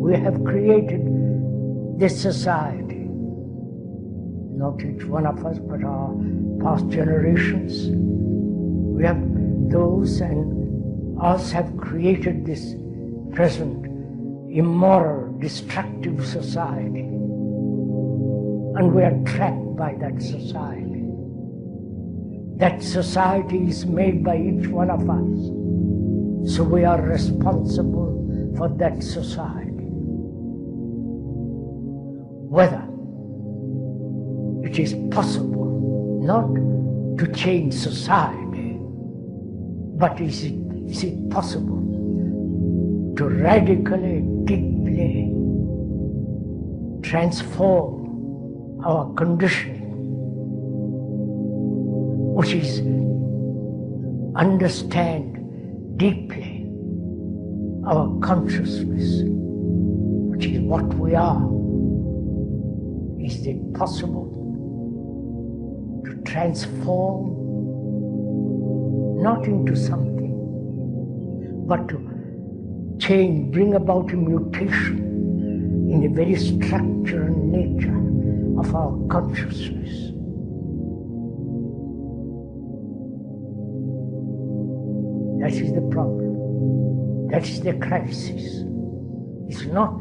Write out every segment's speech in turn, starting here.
we have created this society. Not each one of us, but our past generations. We have those and us have created this present immoral, destructive society. And we are trapped by that society. That society is made by each one of us. So we are responsible for that society. Whether it is possible not to change society, but is it possible to radically, deeply transform our conditioning, which is understand deeply our consciousness, which is what we are. Is it possible to transform not into something, but to change, bring about a mutation in the very structure and nature of our consciousness? That is the problem. That is the crisis. It's not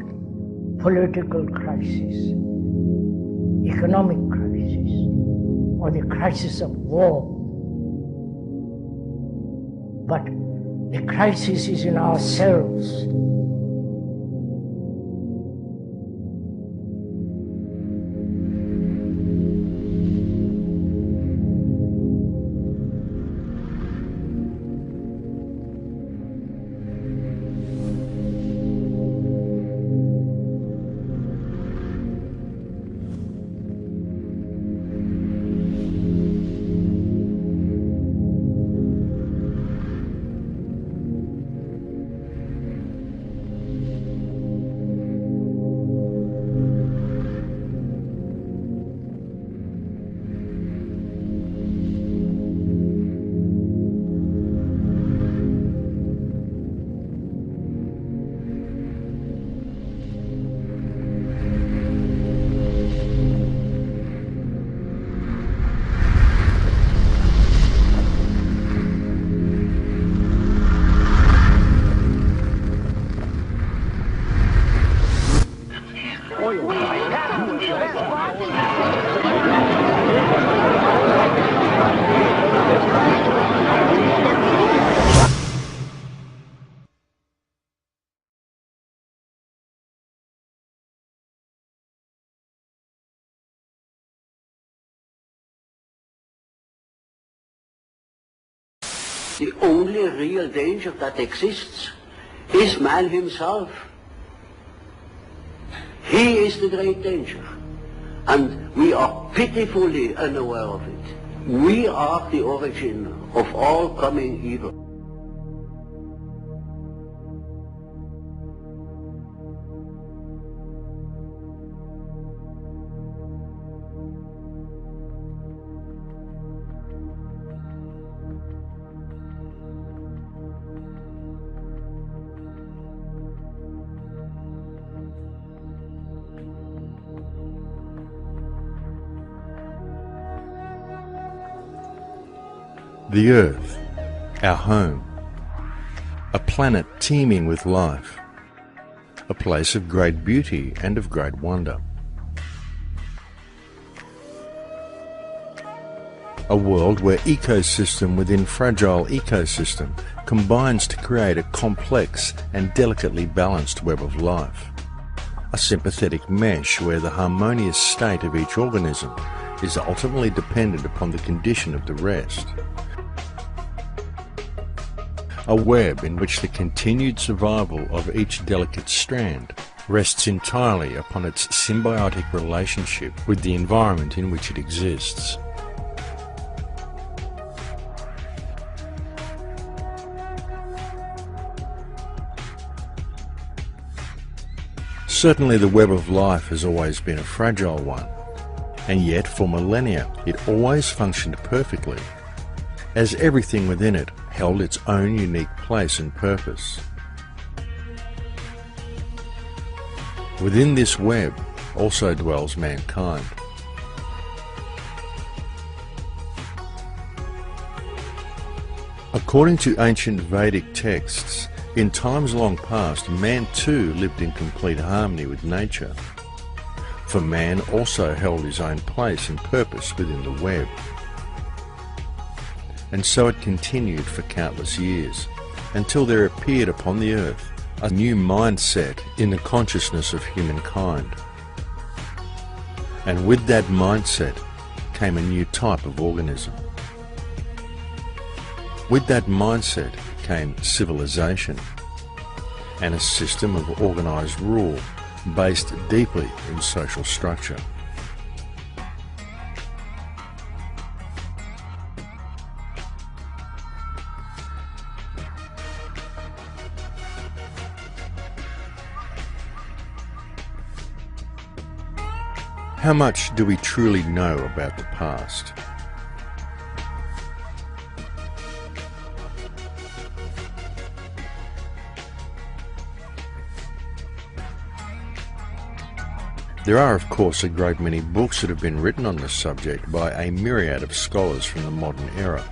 political crisis, economic crisis, or the crisis of war. But the crisis is in ourselves. The only real danger that exists is man himself. He is the great danger, and we are pitifully unaware of it. We are the origin of all coming evil. The Earth, our home, a planet teeming with life, a place of great beauty and of great wonder. A world where ecosystem within fragile ecosystem combines to create a complex and delicately balanced web of life. A sympathetic mesh where the harmonious state of each organism is ultimately dependent upon the condition of the rest. A web in which the continued survival of each delicate strand rests entirely upon its symbiotic relationship with the environment in which it exists. Certainly the web of life has always been a fragile one, and yet for millennia it always functioned perfectly, as everything within it held its own unique place and purpose. Within this web also dwells mankind. According to ancient Vedic texts, in times long past, man too lived in complete harmony with nature. For man also held his own place and purpose within the web. And so it continued for countless years, until there appeared upon the earth a new mindset in the consciousness of humankind. And with that mindset came a new type of organism. With that mindset came civilization, and a system of organised rule based deeply in social structure. How much do we truly know about the past? There are, of course, a great many books that have been written on this subject by a myriad of scholars from the modern era.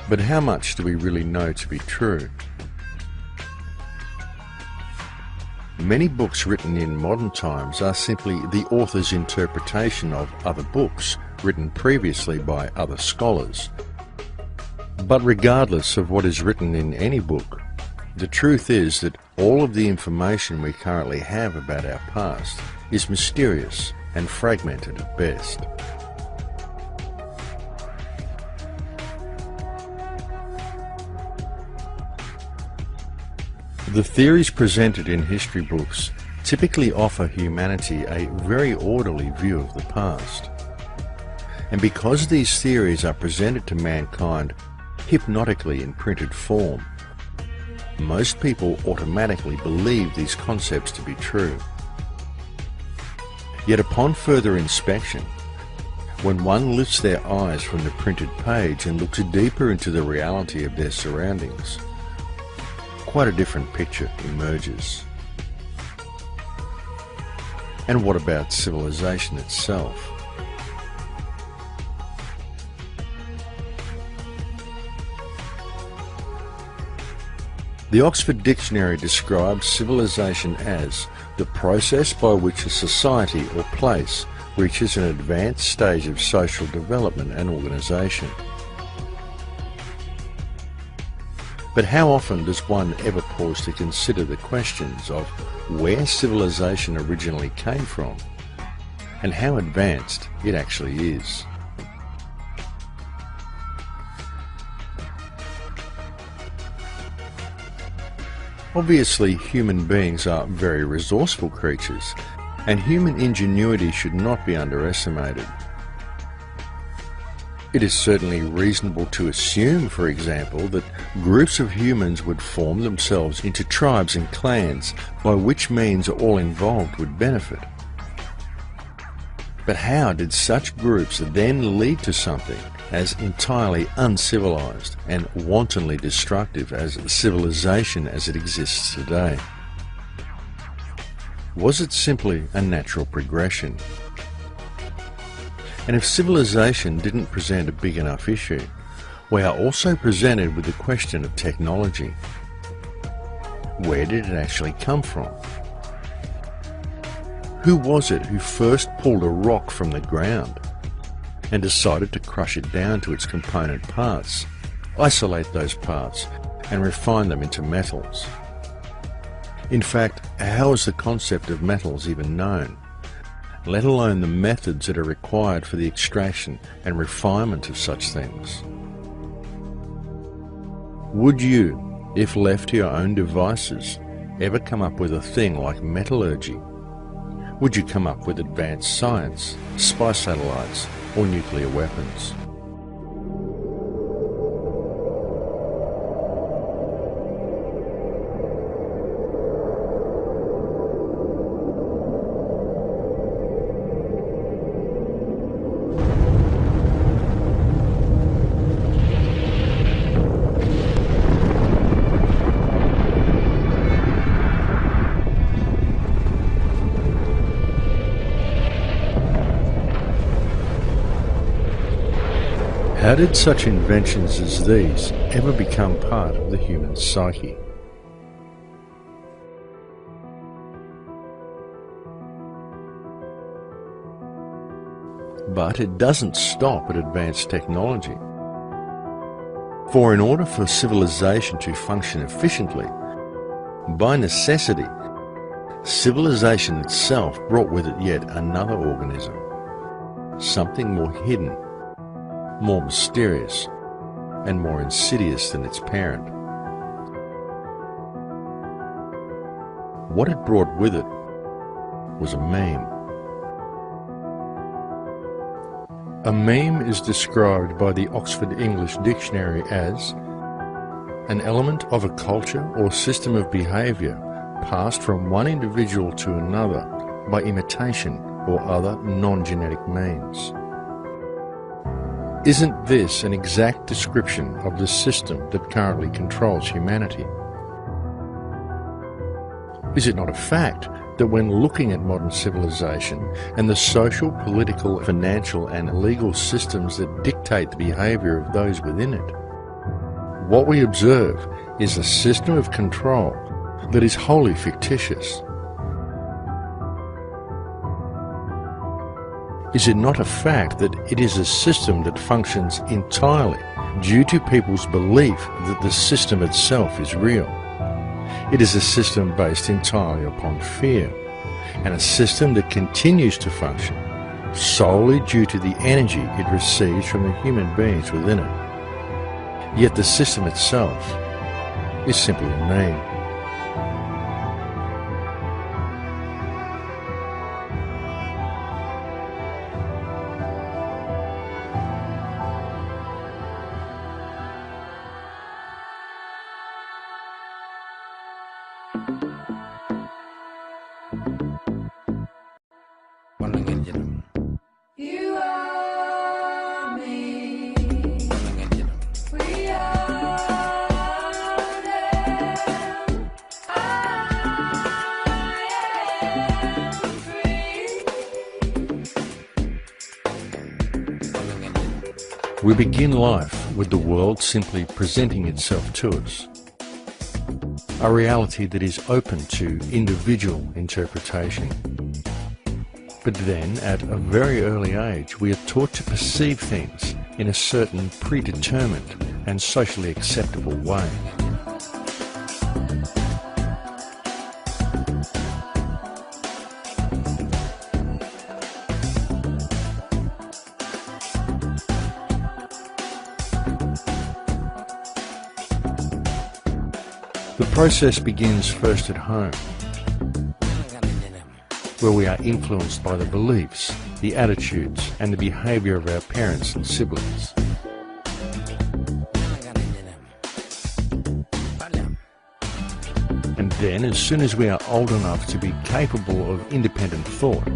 But how much do we really know to be true? Many books written in modern times are simply the author's interpretation of other books written previously by other scholars. But regardless of what is written in any book, the truth is that all of the information we currently have about our past is mysterious and fragmented at best. The theories presented in history books typically offer humanity a very orderly view of the past. And because these theories are presented to mankind hypnotically in printed form, most people automatically believe these concepts to be true. Yet upon further inspection, when one lifts their eyes from the printed page and looks deeper into the reality of their surroundings, quite a different picture emerges. And what about civilization itself? The Oxford Dictionary describes civilization as the process by which a society or place reaches an advanced stage of social development and organisation. But how often does one ever pause to consider the questions of where civilization originally came from and how advanced it actually is? Obviously, human beings are very resourceful creatures, and human ingenuity should not be underestimated. It is certainly reasonable to assume, for example, that groups of humans would form themselves into tribes and clans, by which means all involved would benefit. But how did such groups then lead to something as entirely uncivilized and wantonly destructive as civilization as it exists today? Was it simply a natural progression? And if civilization didn't present a big enough issue, we are also presented with the question of technology. Where did it actually come from? Who was it who first pulled a rock from the ground and decided to crush it down to its component parts, isolate those parts, and refine them into metals? In fact, how is the concept of metals even known, let alone the methods that are required for the extraction and refinement of such things? Would you, if left to your own devices, ever come up with a thing like metallurgy? Would you come up with advanced science, spy satellites, or nuclear weapons? How did such inventions as these ever become part of the human psyche? But it doesn't stop at advanced technology. For in order for civilization to function efficiently, by necessity, civilization itself brought with it yet another organism, something more hidden, more mysterious, and more insidious than its parent. What it brought with it was a meme. A meme is described by the Oxford English Dictionary as an element of a culture or system of behaviour passed from one individual to another by imitation or other non-genetic means. Isn't this an exact description of the system that currently controls humanity? Is it not a fact that when looking at modern civilization and the social, political, financial and legal systems that dictate the behaviour of those within it, what we observe is a system of control that is wholly fictitious? Is it not a fact that it is a system that functions entirely due to people's belief that the system itself is real? It is a system based entirely upon fear, and a system that continues to function solely due to the energy it receives from the human beings within it. Yet the system itself is simply a name. You are me. We are them. I am free. We begin life with the world simply presenting itself to us, a reality that is open to individual interpretation. But then, at a very early age, we are taught to perceive things in a certain predetermined and socially acceptable way. The process begins first at home, where we are influenced by the beliefs, the attitudes, and the behaviour of our parents and siblings. And then, as soon as we are old enough to be capable of independent thought,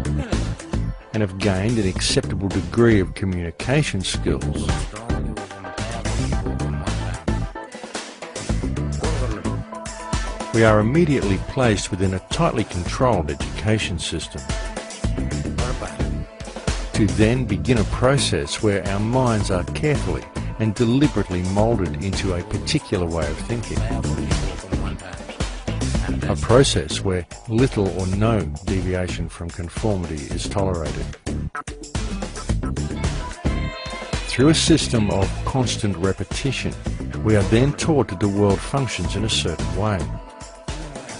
and have gained an acceptable degree of communication skills, we are immediately placed within a tightly controlled education system, to then begin a process where our minds are carefully and deliberately moulded into a particular way of thinking. A process where little or no deviation from conformity is tolerated. Through a system of constant repetition, we are then taught that the world functions in a certain way,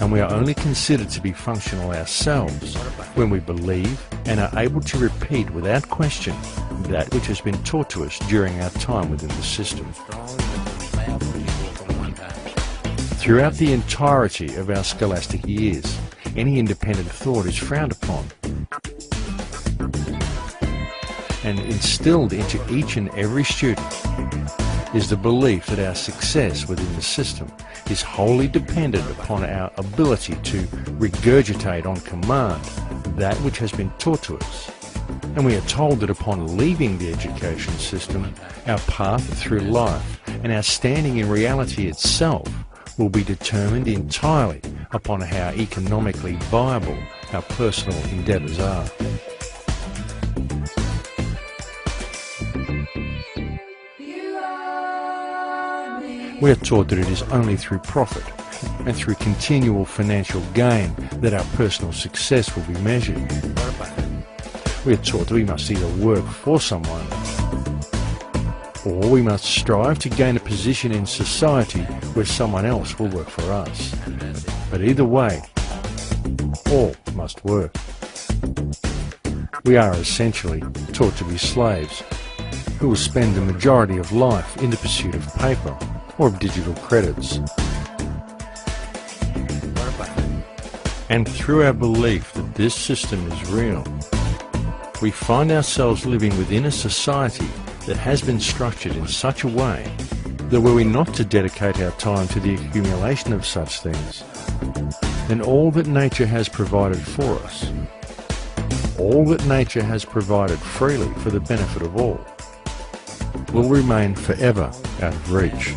and we are only considered to be functional ourselves when we believe and are able to repeat without question that which has been taught to us during our time within the system. Throughout the entirety of our scholastic years, any independent thought is frowned upon, and instilled into each and every student is the belief that our success within the system is wholly dependent upon our ability to regurgitate on command that which has been taught to us. And we are told that upon leaving the education system, our path through life and our standing in reality itself will be determined entirely upon how economically viable our personal endeavours are. We are taught that it is only through profit and through continual financial gain that our personal success will be measured. We are taught that we must either work for someone or we must strive to gain a position in society where someone else will work for us. But either way, all must work. We are essentially taught to be slaves who will spend the majority of life in the pursuit of paper or of digital credits. And through our belief that this system is real, we find ourselves living within a society that has been structured in such a way that were we not to dedicate our time to the accumulation of such things, then all that nature has provided for us, all that nature has provided freely for the benefit of all, will remain forever out of reach.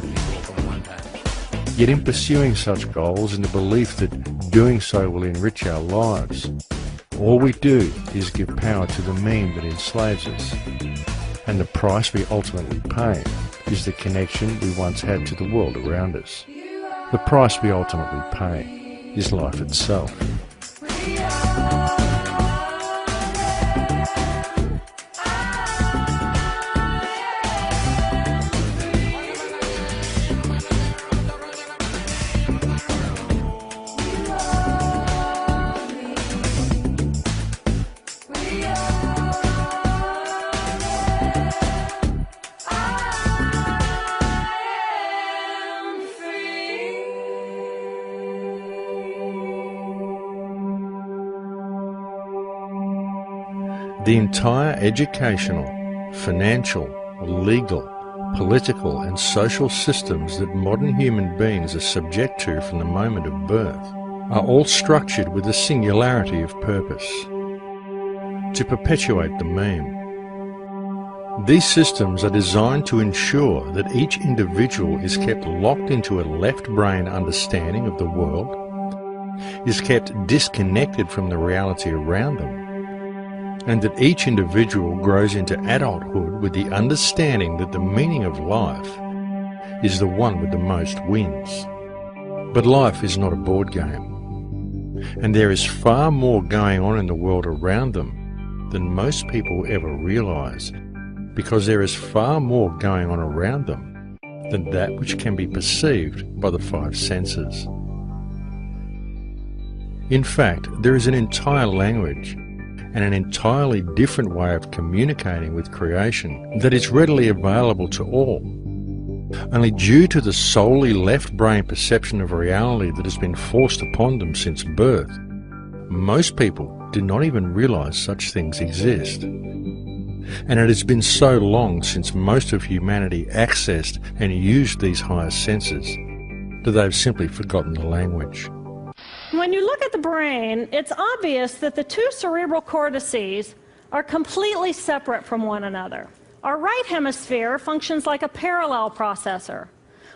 Yet in pursuing such goals in the belief that doing so will enrich our lives, all we do is give power to the meme that enslaves us, and the price we ultimately pay is the connection we once had to the world around us. The price we ultimately pay is life itself. The entire educational, financial, legal, political and social systems that modern human beings are subject to from the moment of birth are all structured with a singularity of purpose: to perpetuate the meme. These systems are designed to ensure that each individual is kept locked into a left brain understanding of the world, is kept disconnected from the reality around them, and that each individual grows into adulthood with the understanding that the meaning of life is the one with the most wins. But life is not a board game, and there is far more going on in the world around them than most people ever realise, because there is far more going on around them than that which can be perceived by the five senses. In fact, there is an entire language and an entirely different way of communicating with creation that is readily available to all. Only due to the solely left brain perception of reality that has been forced upon them since birth, most people do not even realise such things exist. And it has been so long since most of humanity accessed and used these higher senses that they've simply forgotten the language. When you look at the brain, it's obvious that the two cerebral cortices are completely separate from one another. Our right hemisphere functions like a parallel processor,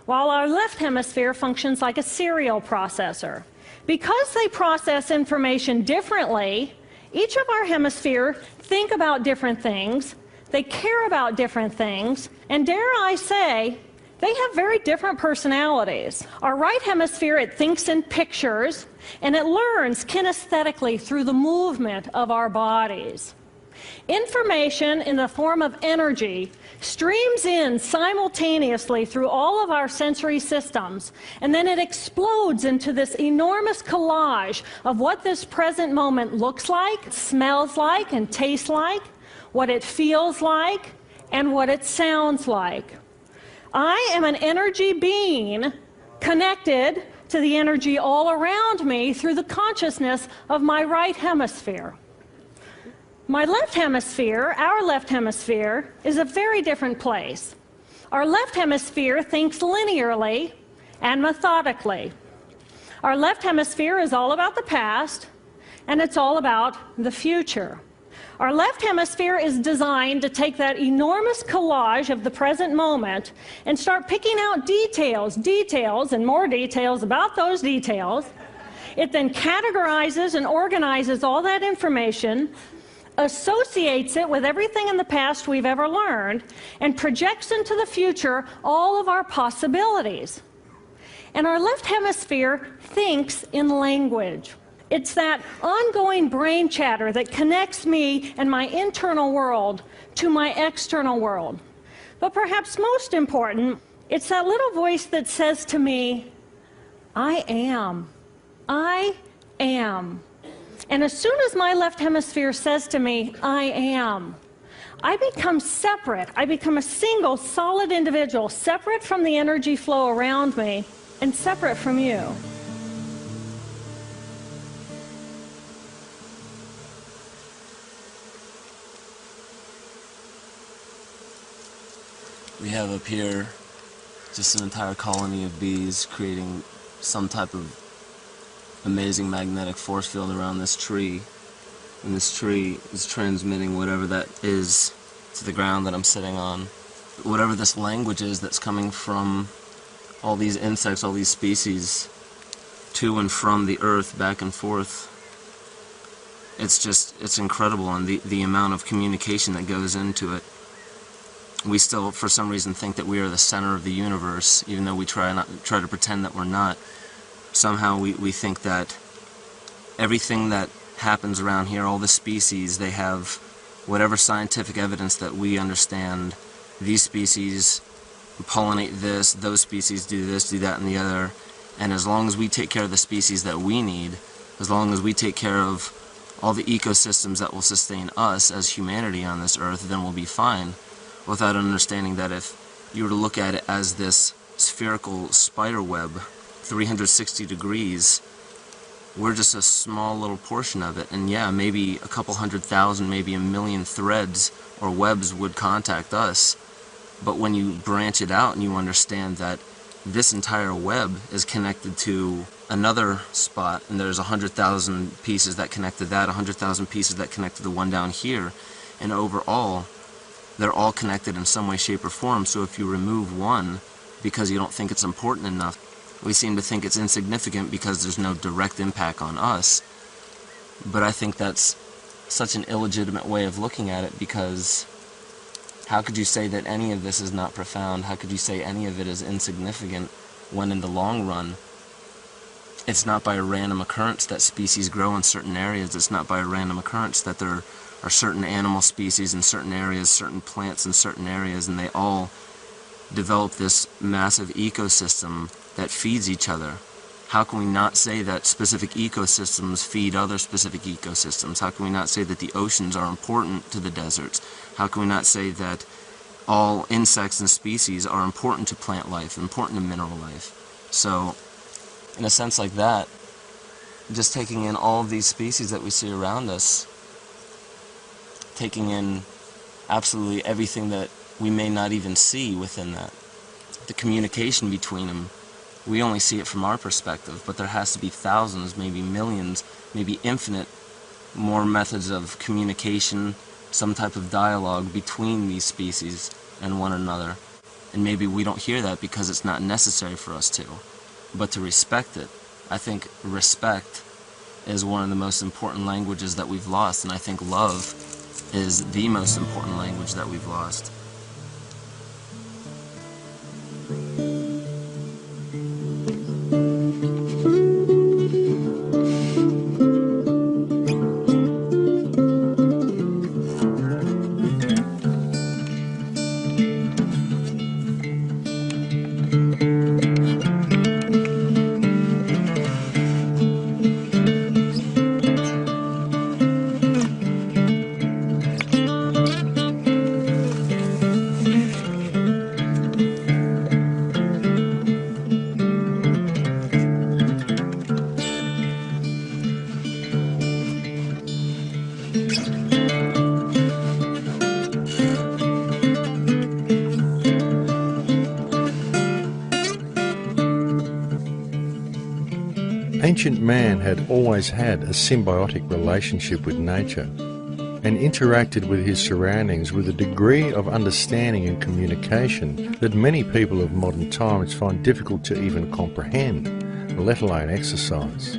while our left hemisphere functions like a serial processor. Because they process information differently, each of our hemispheres think about different things, they care about different things, and dare I say, they have very different personalities. Our right hemisphere, it thinks in pictures, and it learns kinesthetically through the movement of our bodies. Information in the form of energy streams in simultaneously through all of our sensory systems, and then it explodes into this enormous collage of what this present moment looks like, smells like, and tastes like, what it feels like, and what it sounds like. I am an energy being connected to the energy all around me through the consciousness of my right hemisphere. My left hemisphere, our left hemisphere, is a very different place. Our left hemisphere thinks linearly and methodically. Our left hemisphere is all about the past, and it's all about the future. Our left hemisphere is designed to take that enormous collage of the present moment and start picking out details, and more details about those details. It then categorizes and organizes all that information, associates it with everything in the past we've ever learned, and projects into the future all of our possibilities. And our left hemisphere thinks in language. It's that ongoing brain chatter that connects me and my internal world to my external world. But perhaps most important, it's that little voice that says to me, I am. I am. And as soon as my left hemisphere says to me, I am, I become separate. I become a single, solid individual, separate from the energy flow around me and separate from you. We have up here just an entire colony of bees creating some type of amazing magnetic force field around this tree. And this tree is transmitting whatever that is to the ground that I'm sitting on. Whatever this language is that's coming from all these insects, all these species, to and from the earth, back and forth. It's incredible, and the amount of communication that goes into it. We still, for some reason, think that we are the center of the universe, even though we try to pretend that we're not. Somehow we think that everything that happens around here, all the species, they have whatever scientific evidence that we understand. These species pollinate this, those species do this, do that, and the other. And as long as we take care of the species that we need, as long as we take care of all the ecosystems that will sustain us as humanity on this earth, then we'll be fine. Without understanding that if you were to look at it as this spherical spider web, 360 degrees, we're just a small little portion of it. And yeah, maybe a couple 100,000, maybe 1 million threads or webs would contact us. But when you branch it out and you understand that this entire web is connected to another spot, and there's 100,000 pieces that connect to that, 100,000 pieces that connect to the one down here, and overall, they're all connected in some way, shape, or form. So if you remove one because you don't think it's important enough, we seem to think it's insignificant because there's no direct impact on us. But I think that's such an illegitimate way of looking at it, because how could you say that any of this is not profound? How could you say any of it is insignificant when in the long run, it's not by a random occurrence that species grow in certain areas. It's not by a random occurrence that there are certain animal species in certain areas, certain plants in certain areas, and they all develop this massive ecosystem that feeds each other. How can we not say that specific ecosystems feed other specific ecosystems? How can we not say that the oceans are important to the deserts? How can we not say that all insects and species are important to plant life, important to mineral life? So, in a sense like that, just taking in all of these species that we see around us, taking in absolutely everything that we may not even see within that, the communication between them, we only see it from our perspective, but there has to be thousands, maybe millions, maybe infinite more methods of communication, some type of dialogue between these species and one another. And maybe we don't hear that because it's not necessary for us to. But to respect it, I think respect is one of the most important languages that we've lost, and I think love is the most important language that we've lost. Ancient man had always had a symbiotic relationship with nature and interacted with his surroundings with a degree of understanding and communication that many people of modern times find difficult to even comprehend, let alone exercise.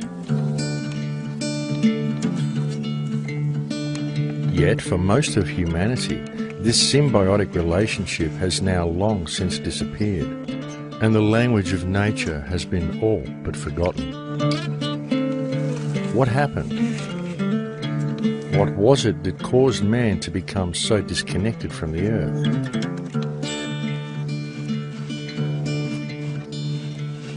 Yet, for most of humanity, this symbiotic relationship has now long since disappeared, and the language of nature has been all but forgotten. What happened? What was it that caused man to become so disconnected from the earth?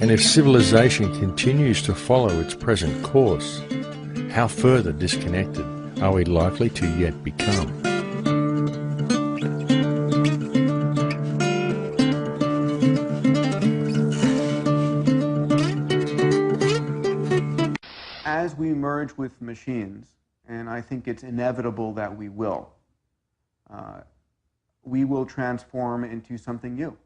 And if civilization continues to follow its present course, how further disconnected are we likely to yet become? As we merge with machines, and I think it's inevitable that we will transform into something new.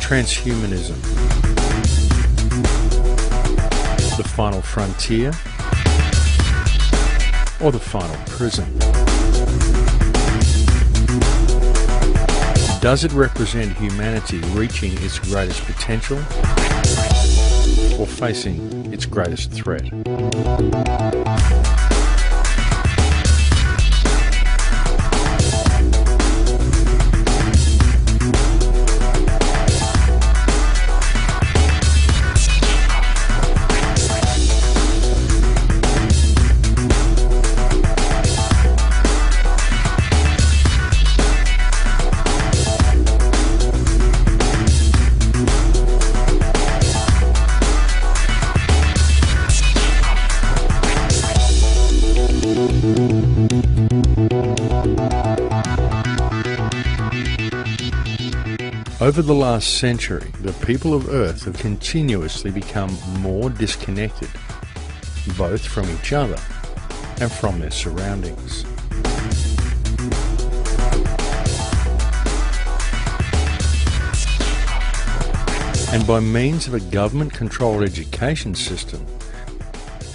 Transhumanism, the final frontier, or the final prison? Does it represent humanity reaching its greatest potential or facing its greatest threat? Over the last century, the people of Earth have continuously become more disconnected, both from each other and from their surroundings. And by means of a government-controlled education system,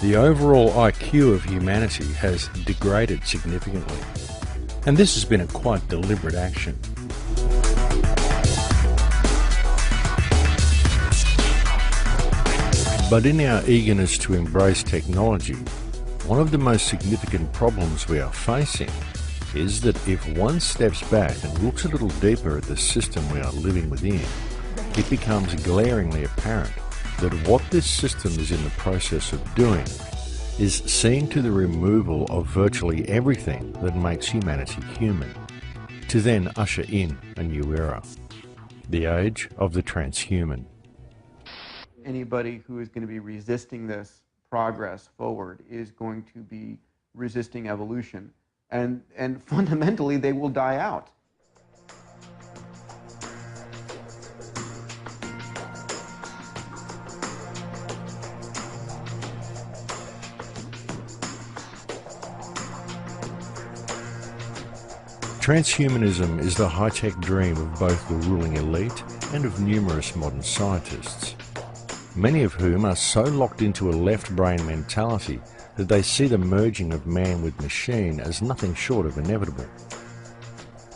the overall IQ of humanity has degraded significantly. And this has been a quite deliberate action. But in our eagerness to embrace technology, one of the most significant problems we are facing is that if one steps back and looks a little deeper at the system we are living within, it becomes glaringly apparent that what this system is in the process of doing is seeing to the removal of virtually everything that makes humanity human, to then usher in a new era, the age of the transhuman. Anybody who is going to be resisting this progress forward is going to be resisting evolution. And fundamentally, they will die out. Transhumanism is the high-tech dream of both the ruling elite and of numerous modern scientists, many of whom are so locked into a left-brain mentality that they see the merging of man with machine as nothing short of inevitable.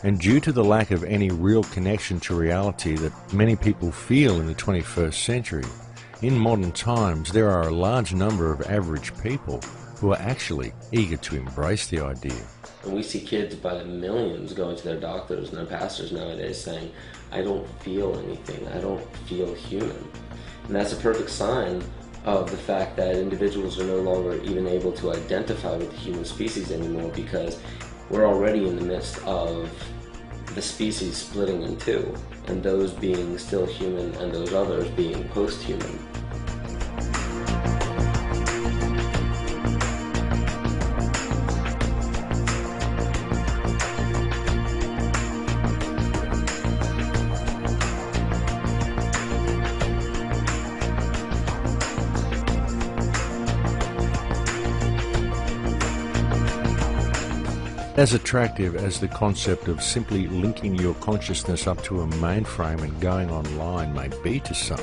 And due to the lack of any real connection to reality that many people feel in the 21st century, in modern times there are a large number of average people who are actually eager to embrace the idea. And we see kids by the millions going to their doctors and their pastors nowadays saying, I don't feel anything, I don't feel human. And that's a perfect sign of the fact that individuals are no longer even able to identify with the human species anymore, because we're already in the midst of the species splitting in two, and those being still human and those others being post-human. As attractive as the concept of simply linking your consciousness up to a mainframe and going online may be to some,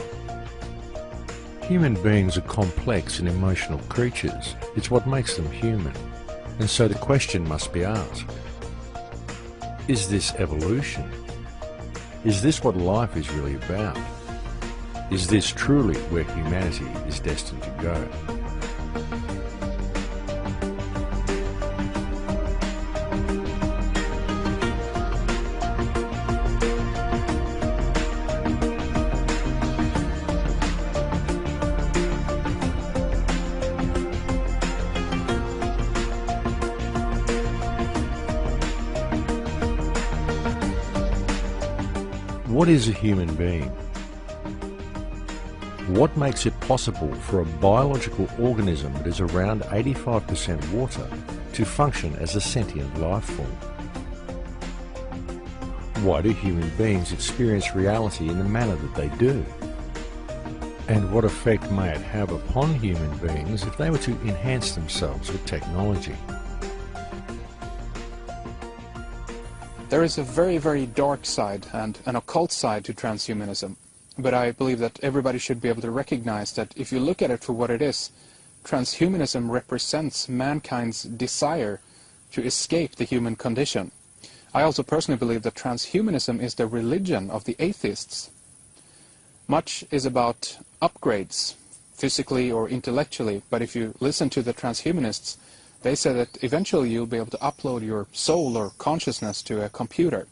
human beings are complex and emotional creatures. It's what makes them human. And so the question must be asked, is this evolution? Is this what life is really about? Is this truly where humanity is destined to go? What is a human being? What makes it possible for a biological organism that is around 85% water to function as a sentient life form? Why do human beings experience reality in the manner that they do? And what effect may it have upon human beings if they were to enhance themselves with technology? There is a very, very dark side and an occult side to transhumanism, but I believe that everybody should be able to recognize that if you look at it for what it is, transhumanism represents mankind's desire to escape the human condition. I also personally believe that transhumanism is the religion of the atheists. Much is about upgrades, physically or intellectually, but if you listen to the transhumanists, they say that eventually you'll be able to upload your soul or consciousness to a computer.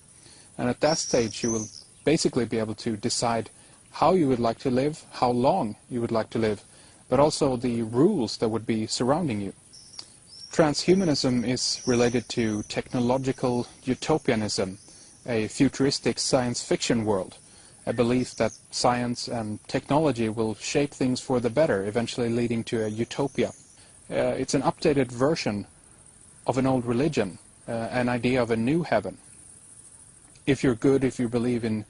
And at that stage you will basically be able to decide how you would like to live, how long you would like to live, but also the rules that would be surrounding you. Transhumanism is related to technological utopianism, a futuristic science fiction world, a belief that science and technology will shape things for the better, eventually leading to a utopia. It's an updated version of an old religion, an idea of a new heaven. If you're good, if you believe in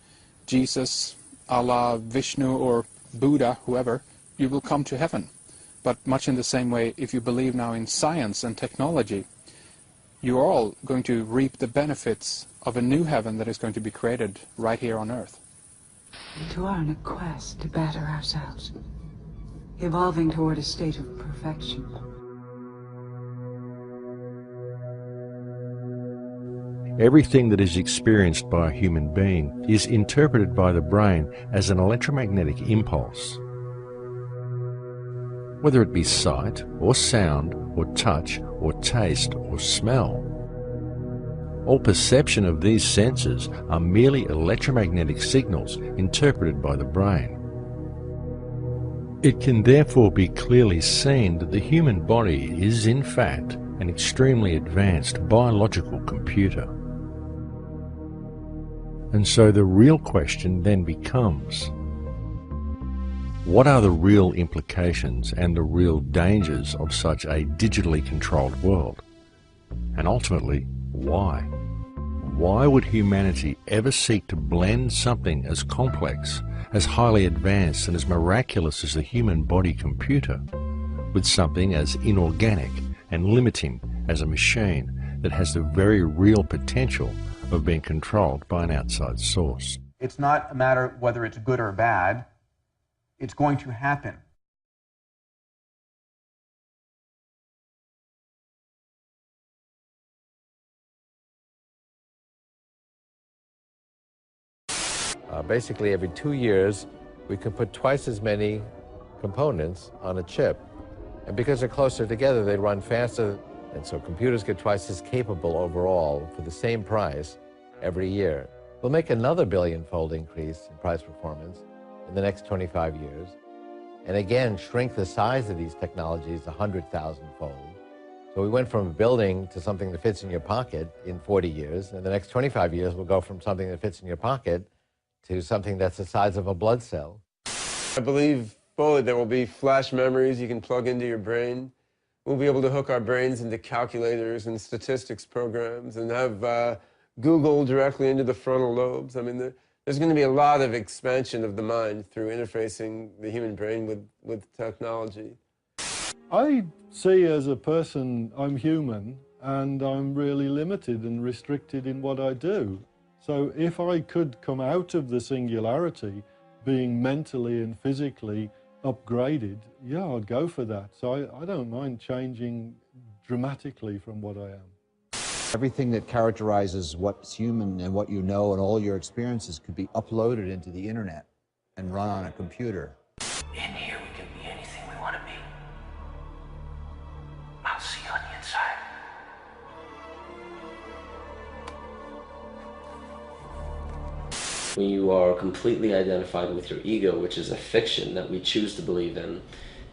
Jesus, Allah, Vishnu, or Buddha, whoever, you will come to heaven. But much in the same way, if you believe now in science and technology, you are all going to reap the benefits of a new heaven that is going to be created right here on earth. We are on a quest to better ourselves, evolving toward a state of perfection. Everything that is experienced by a human being is interpreted by the brain as an electromagnetic impulse. Whether it be sight, or sound, or touch, or taste, or smell. All perception of these senses are merely electromagnetic signals interpreted by the brain. It can therefore be clearly seen that the human body is in fact an extremely advanced biological computer. And so the real question then becomes, what are the real implications and the real dangers of such a digitally controlled world? And ultimately, why? Why would humanity ever seek to blend something as complex, as highly advanced and as miraculous as the human body computer with something as inorganic and limiting as a machine that has the very real potential of being controlled by an outside source? It's not a matter of whether it's good or bad. It's going to happen. Basically, every 2 years, we can put twice as many components on a chip. And because they're closer together, they run faster. And so computers get twice as capable overall for the same price every year. We'll make another billion-fold increase in price performance in the next 25 years. And again, shrink the size of these technologies 100,000-fold. So we went from a building to something that fits in your pocket in 40 years. In the next 25 years, we'll go from something that fits in your pocket to something that's the size of a blood cell. I believe fully there will be flash memories you can plug into your brain. We'll be able to hook our brains into calculators and statistics programs and have Google directly into the frontal lobes. I mean, there's going to be a lot of expansion of the mind through interfacing the human brain with technology. I see as a person, I'm human, and I'm really limited and restricted in what I do. So if I could come out of the singularity being mentally and physically upgraded, yeah, I'd go for that. So I don't mind changing dramatically from what I am. Everything that characterizes what's human and what you know and all your experiences could be uploaded into the internet and run on a computer. In here we can be anything we want to be. I'll see you on the inside. When you are completely identified with your ego, which is a fiction that we choose to believe in,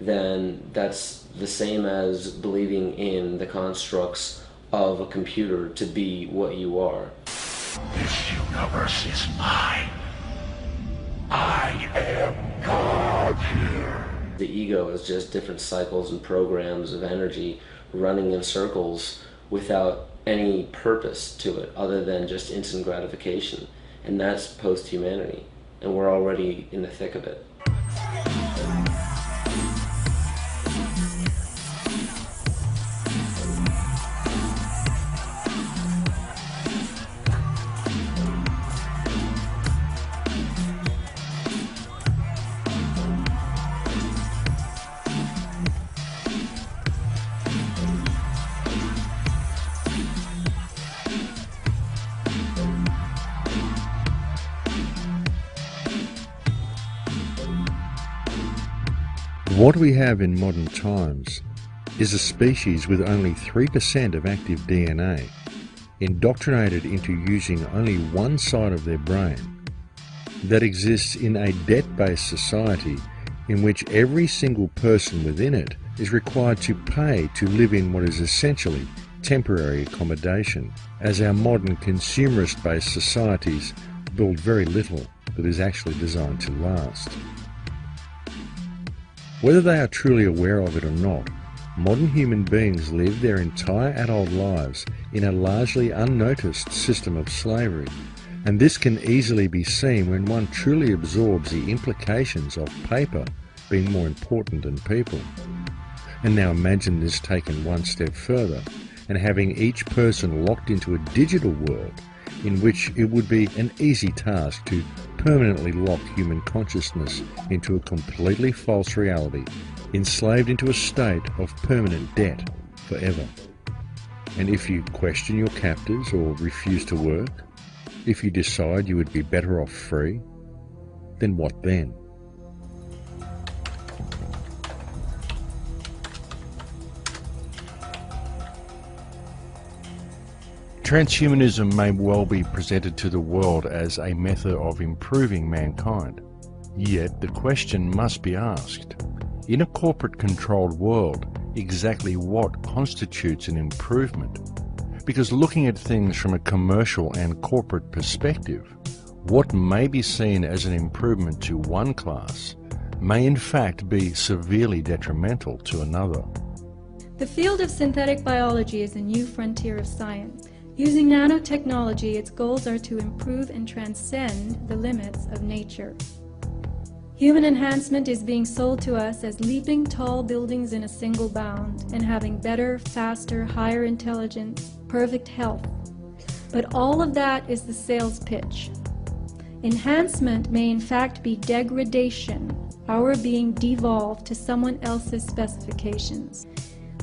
then that's the same as believing in the constructs of a computer to be what you are. This universe is mine. I am God here. The ego is just different cycles and programs of energy running in circles without any purpose to it other than just instant gratification. And that's post-humanity, and we're already in the thick of it. What we have in modern times is a species with only 3% of active DNA, indoctrinated into using only one side of their brain, that exists in a debt-based society in which every single person within it is required to pay to live in what is essentially temporary accommodation, as our modern consumerist-based societies build very little that is actually designed to last. Whether they are truly aware of it or not, modern human beings live their entire adult lives in a largely unnoticed system of slavery, and this can easily be seen when one truly absorbs the implications of paper being more important than people. And now imagine this taken one step further, and having each person locked into a digital world in which it would be an easy task to permanently lock human consciousness into a completely false reality, enslaved into a state of permanent debt forever. And if you question your captors or refuse to work, if you decide you would be better off free, then what then? Transhumanism may well be presented to the world as a method of improving mankind. Yet the question must be asked, in a corporate-controlled world, exactly what constitutes an improvement? Because looking at things from a commercial and corporate perspective, what may be seen as an improvement to one class may in fact be severely detrimental to another. The field of synthetic biology is a new frontier of science. Using nanotechnology, its goals are to improve and transcend the limits of nature. Human enhancement is being sold to us as leaping tall buildings in a single bound and having better, faster, higher intelligence, perfect health. But all of that is the sales pitch. Enhancement may in fact be degradation, our being devolved to someone else's specifications.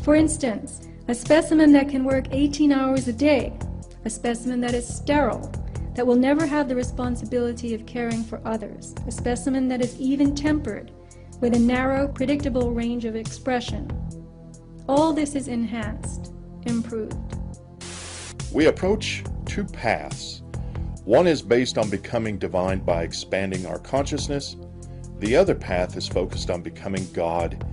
For instance, a specimen that can work 18 hours a day, a specimen that is sterile, that will never have the responsibility of caring for others, a specimen that is even-tempered, with a narrow, predictable range of expression. All this is enhanced, improved. We approach two paths. One is based on becoming divine by expanding our consciousness. The other path is focused on becoming God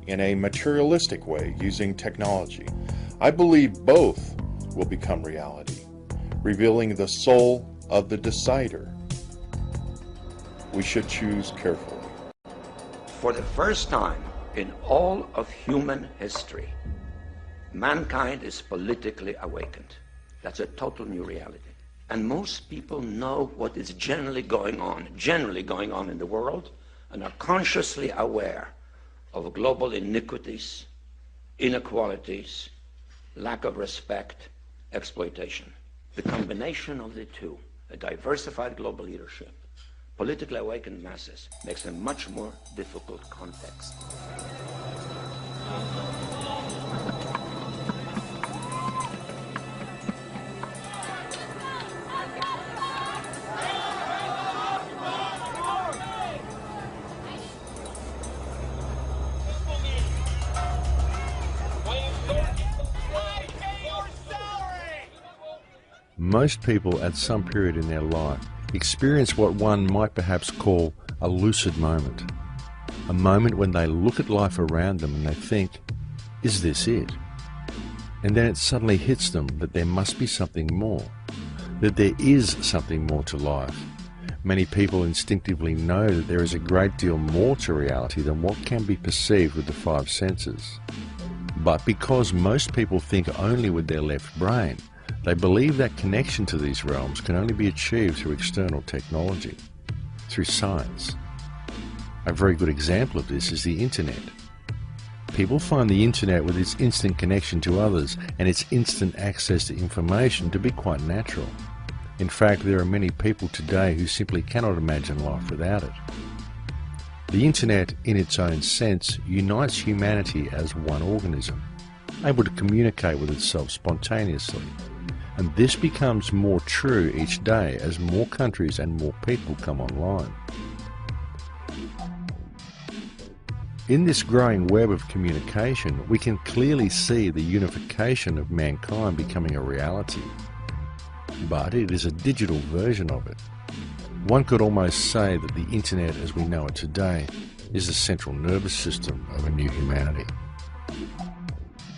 in a materialistic way using technology. I believe both will become reality, revealing the soul of the decider. We should choose carefully. For the first time in all of human history, mankind is politically awakened. That's a total new reality. And most people know what is generally going on in the world, and are consciously aware of global iniquities, inequalities, lack of respect, exploitation. The combination of the two, a diversified global leadership, politically awakened masses, makes a much more difficult context. Most people at some period in their life experience what one might perhaps call a lucid moment. A moment when they look at life around them and they think, is this it? And then it suddenly hits them that there must be something more, that there is something more to life. Many people instinctively know that there is a great deal more to reality than what can be perceived with the five senses. But because most people think only with their left brain, they believe that connection to these realms can only be achieved through external technology, through science. A very good example of this is the internet. People find the internet with its instant connection to others and its instant access to information to be quite natural. In fact, there are many people today who simply cannot imagine life without it. The internet, in its own sense, unites humanity as one organism, able to communicate with itself spontaneously. And this becomes more true each day as more countries and more people come online. In this growing web of communication, we can clearly see the unification of mankind becoming a reality. But it is a digital version of it. One could almost say that the internet as we know it today is the central nervous system of a new humanity.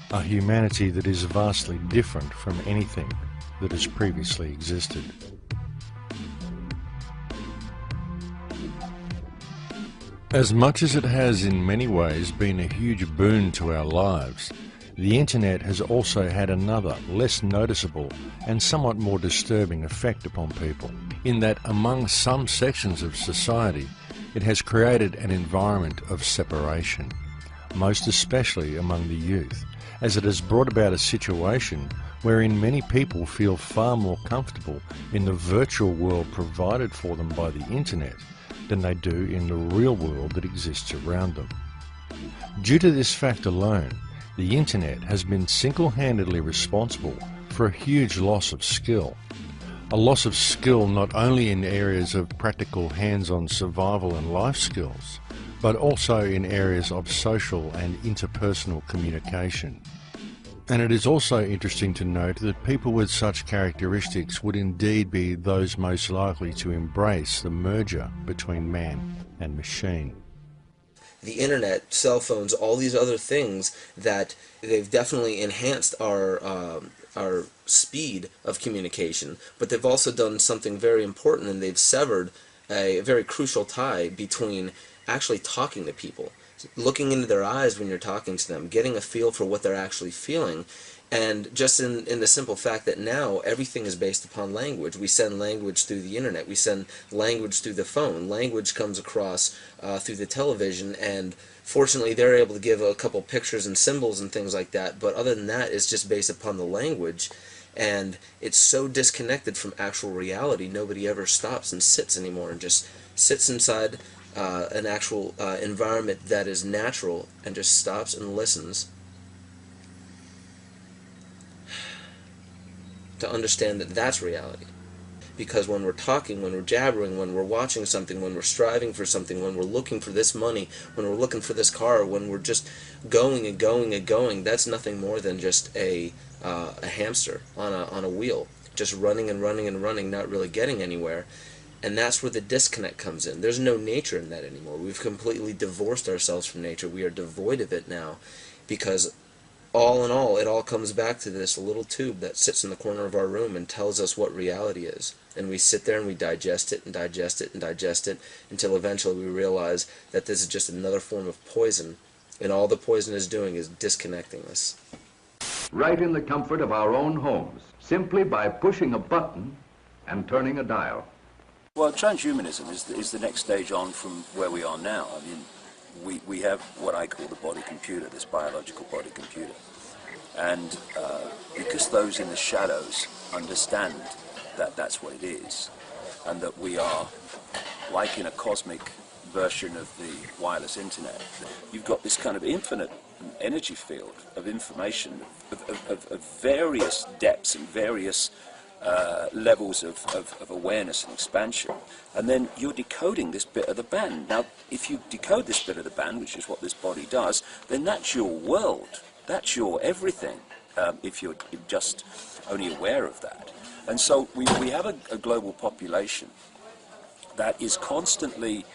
A humanity that is vastly different from anything that has previously existed. As much as it has in many ways been a huge boon to our lives, the internet has also had another, less noticeable and somewhat more disturbing effect upon people, in that among some sections of society it has created an environment of separation, most especially among the youth, as it has brought about a situation wherein many people feel far more comfortable in the virtual world provided for them by the internet than they do in the real world that exists around them. Due to this fact alone, the internet has been single-handedly responsible for a huge loss of skill. A loss of skill not only in areas of practical hands-on survival and life skills, but also in areas of social and interpersonal communication. And it is also interesting to note that people with such characteristics would indeed be those most likely to embrace the merger between man and machine. The internet, cell phones, all these other things that they've definitely enhanced our speed of communication, but they've also done something very important, and they've severed a very crucial tie between actually talking to people, looking into their eyes when you're talking to them, getting a feel for what they're actually feeling, and just in the simple fact that now everything is based upon language. We send language through the internet, we send language through the phone, language comes across through the television, and fortunately they're able to give a couple pictures and symbols and things like that, but other than that it's just based upon the language, and it's so disconnected from actual reality. Nobody ever stops and sits anymore and just sits inside an actual environment that is natural and just stops and listens to understand that that's reality. Because when we're talking, when we're jabbering, when we're watching something, when we're striving for something, when we're looking for this money, when we're looking for this car, when we're just going and going and going, that's nothing more than just a hamster on a wheel, just running and running and running, not really getting anywhere. And that's where the disconnect comes in. There's no nature in that anymore. We've completely divorced ourselves from nature. We are devoid of it now, because all in all, it all comes back to this little tube that sits in the corner of our room and tells us what reality is. And we sit there and we digest it and digest it and digest it until eventually we realize that this is just another form of poison, and all the poison is doing is disconnecting us. Right in the comfort of our own homes, simply by pushing a button and turning a dial. Well, transhumanism is the next stage on from where we are now. I mean, we have what I call the body computer, this biological body computer. And because those in the shadows understand that that's what it is, and that we are like in a cosmic version of the wireless internet, you've got this kind of infinite energy field of information of various depths and various levels of awareness and expansion, and then you're decoding this bit of the band. Now, if you decode this bit of the band, which is what this body does, then that's your world, that's your everything, if you're just only aware of that. And so we have a global population that is constantly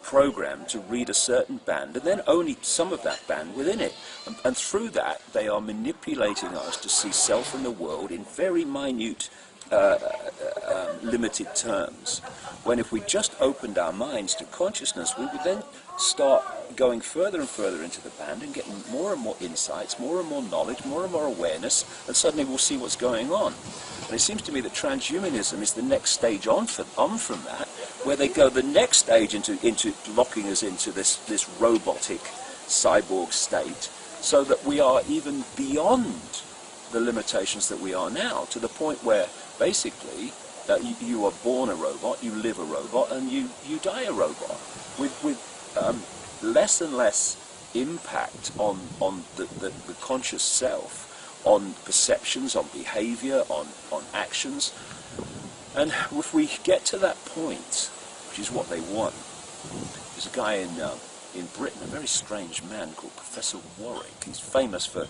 programmed to read a certain band, and then only some of that band within it. And through that, they are manipulating us to see self and the world in very minute, limited terms. When if we just opened our minds to consciousness, we would then start going further and further into the band and getting more and more insights, more and more knowledge, more and more awareness, and suddenly we'll see what's going on. And it seems to me that transhumanism is the next stage on from that, where they go the next stage into locking us into this robotic cyborg state, so that we are even beyond the limitations that we are now, to the point where basically you are born a robot, you live a robot, and you die a robot, with less and less impact on the conscious self, on perceptions, on behavior, on actions. And if we get to that point, which is what they want, there's a guy in Britain, a very strange man called Professor Warwick. He's famous for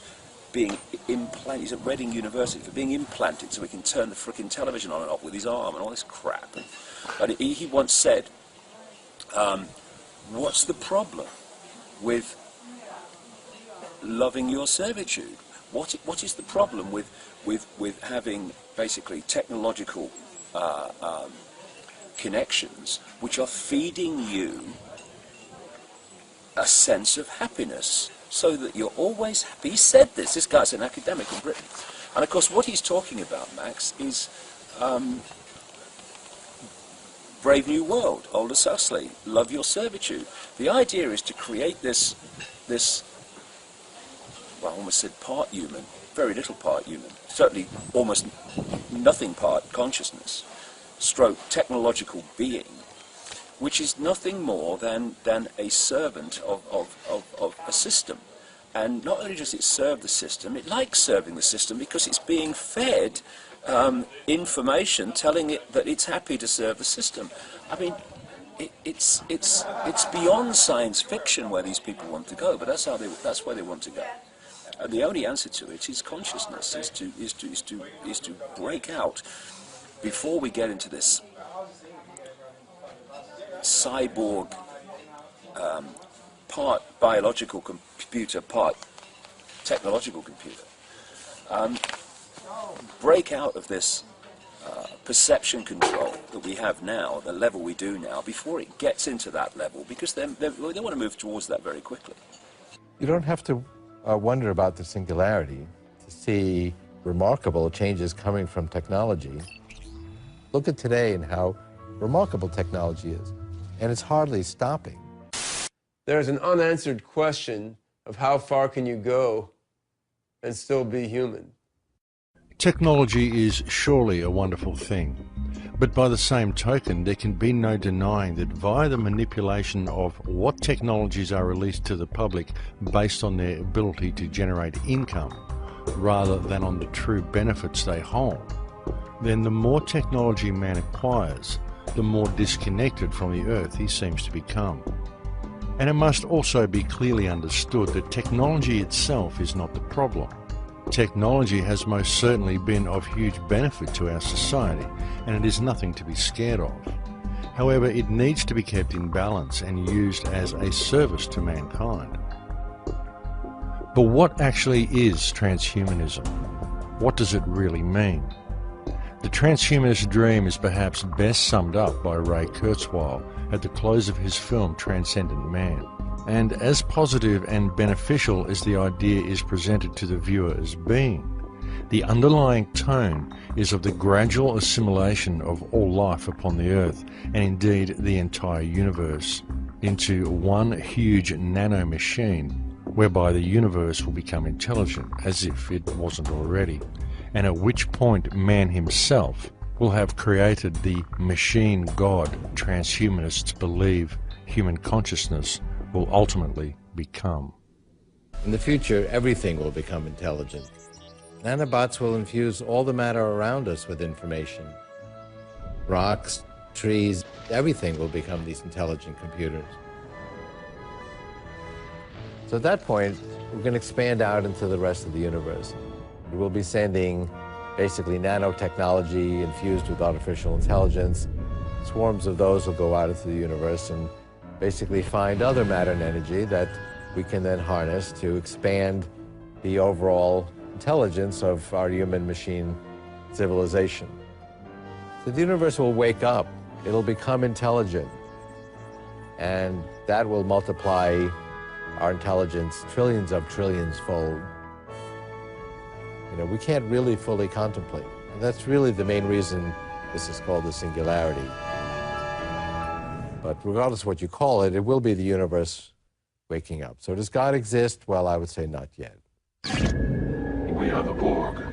being implanted, he's at Reading University, for being implanted so he can turn the frickin' television on and off with his arm and all this crap. But he once said, what's the problem with loving your servitude? What is the problem with having basically technological connections which are feeding you a sense of happiness, so that you're always happy? He said this guy's an academic in Britain. And of course what he's talking about, Max, is Brave New World, Aldous Huxley, Love Your Servitude. The idea is to create this well, I almost said part human, very little part human, certainly almost nothing part consciousness, stroke technological being, which is nothing more than a servant of a system. And not only does it serve the system, it likes serving the system because it's being fed information telling it that it's happy to serve the system. I mean, it's beyond science fiction where these people want to go, but that's where they want to go. And the only answer to it is consciousness, is to break out before we get into this cyborg, part biological computer, part technological computer. Break out of this perception control that we have now, the level we do now, before it gets into that level, because they want to move towards that very quickly. You don't have to wonder about the singularity to see remarkable changes coming from technology. Look at today and how remarkable technology is, and it's hardly stopping. There's an unanswered question of how far can you go and still be human? Technology is surely a wonderful thing, but by the same token, there can be no denying that via the manipulation of what technologies are released to the public based on their ability to generate income, rather than on the true benefits they hold, then the more technology man acquires, the more disconnected from the earth he seems to become. And it must also be clearly understood that technology itself is not the problem. Technology has most certainly been of huge benefit to our society, and it is nothing to be scared of. However, it needs to be kept in balance and used as a service to mankind. But what actually is transhumanism? What does it really mean? The transhumanist dream is perhaps best summed up by Ray Kurzweil at the close of his film Transcendent Man. And as positive and beneficial as the idea is presented to the viewer as being, the underlying tone is of the gradual assimilation of all life upon the earth, and indeed the entire universe, into one huge nano-machine, whereby the universe will become intelligent, as if it wasn't already, and at which point man himself will have created the machine god transhumanists believe human consciousness will ultimately become. In the future, everything will become intelligent. Nanobots will infuse all the matter around us with information. Rocks, trees, everything will become these intelligent computers. So at that point, we're going to expand out into the rest of the universe. We will be sending basically nanotechnology infused with artificial intelligence. Swarms of those will go out into the universe and basically find other matter and energy that we can then harness to expand the overall intelligence of our human-machine civilization. So the universe will wake up. It'll become intelligent. And that will multiply our intelligence trillions of trillions fold. You know, we can't really fully contemplate. And that's really the main reason this is called the singularity. But regardless of what you call it, it will be the universe waking up. So does God exist? Well, I would say not yet. We are the Borg.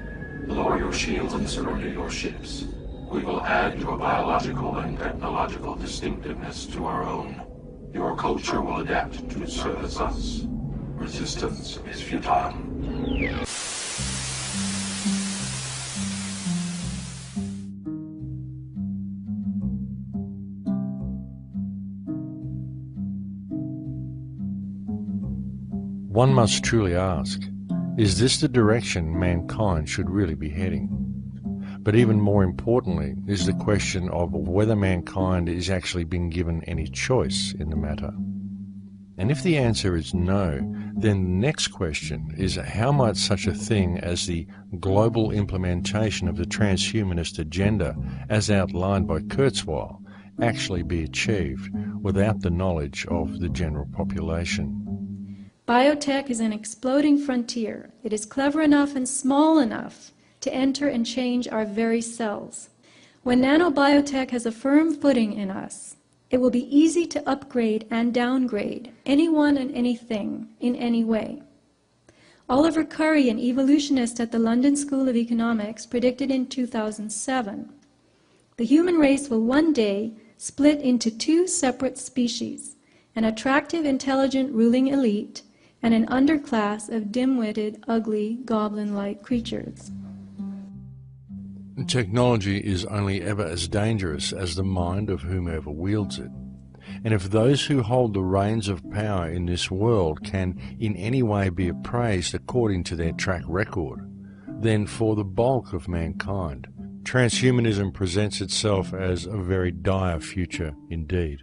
Lower your shields and surrender your ships. We will add your biological and technological distinctiveness to our own. Your culture will adapt to service us. Resistance is futile. One must truly ask, is this the direction mankind should really be heading? But even more importantly is the question of whether mankind is actually being given any choice in the matter. And if the answer is no, then the next question is how might such a thing as the global implementation of the transhumanist agenda as outlined by Kurzweil actually be achieved without the knowledge of the general population? Biotech is an exploding frontier. It is clever enough and small enough to enter and change our very cells. When nanobiotech has a firm footing in us, it will be easy to upgrade and downgrade anyone and anything in any way. Oliver Curry, an evolutionist at the London School of Economics, predicted in 2007, the human race will one day split into two separate species, an attractive, intelligent ruling elite and an underclass of dim-witted, ugly, goblin-like creatures. Technology is only ever as dangerous as the mind of whomever wields it. And if those who hold the reins of power in this world can in any way be appraised according to their track record, then for the bulk of mankind, transhumanism presents itself as a very dire future indeed.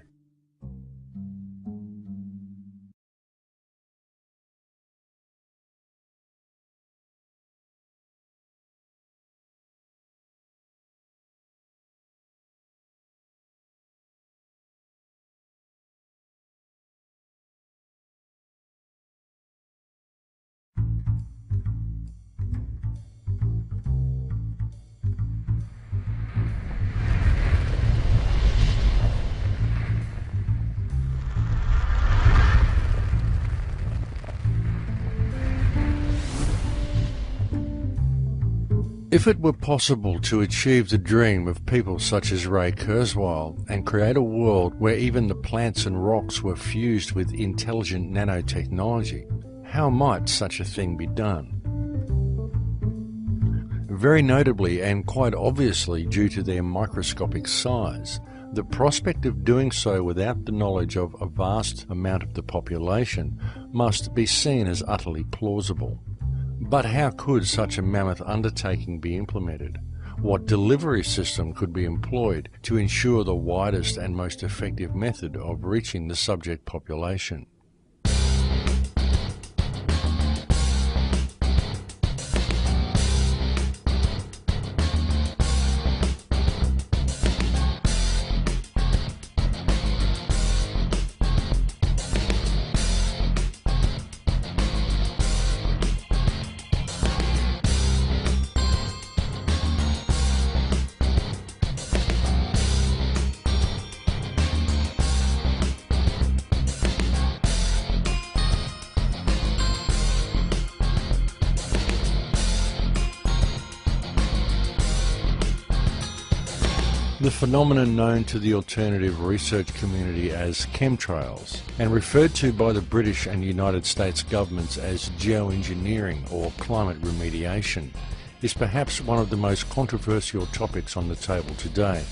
If it were possible to achieve the dream of people such as Ray Kurzweil and create a world where even the plants and rocks were fused with intelligent nanotechnology, how might such a thing be done? Very notably and quite obviously due to their microscopic size, the prospect of doing so without the knowledge of a vast amount of the population must be seen as utterly plausible. But how could such a mammoth undertaking be implemented? What delivery system could be employed to ensure the widest and most effective method of reaching the subject population? The phenomenon known to the alternative research community as chemtrails, and referred to by the British and United States governments as geoengineering or climate remediation, is perhaps one of the most controversial topics on the table today.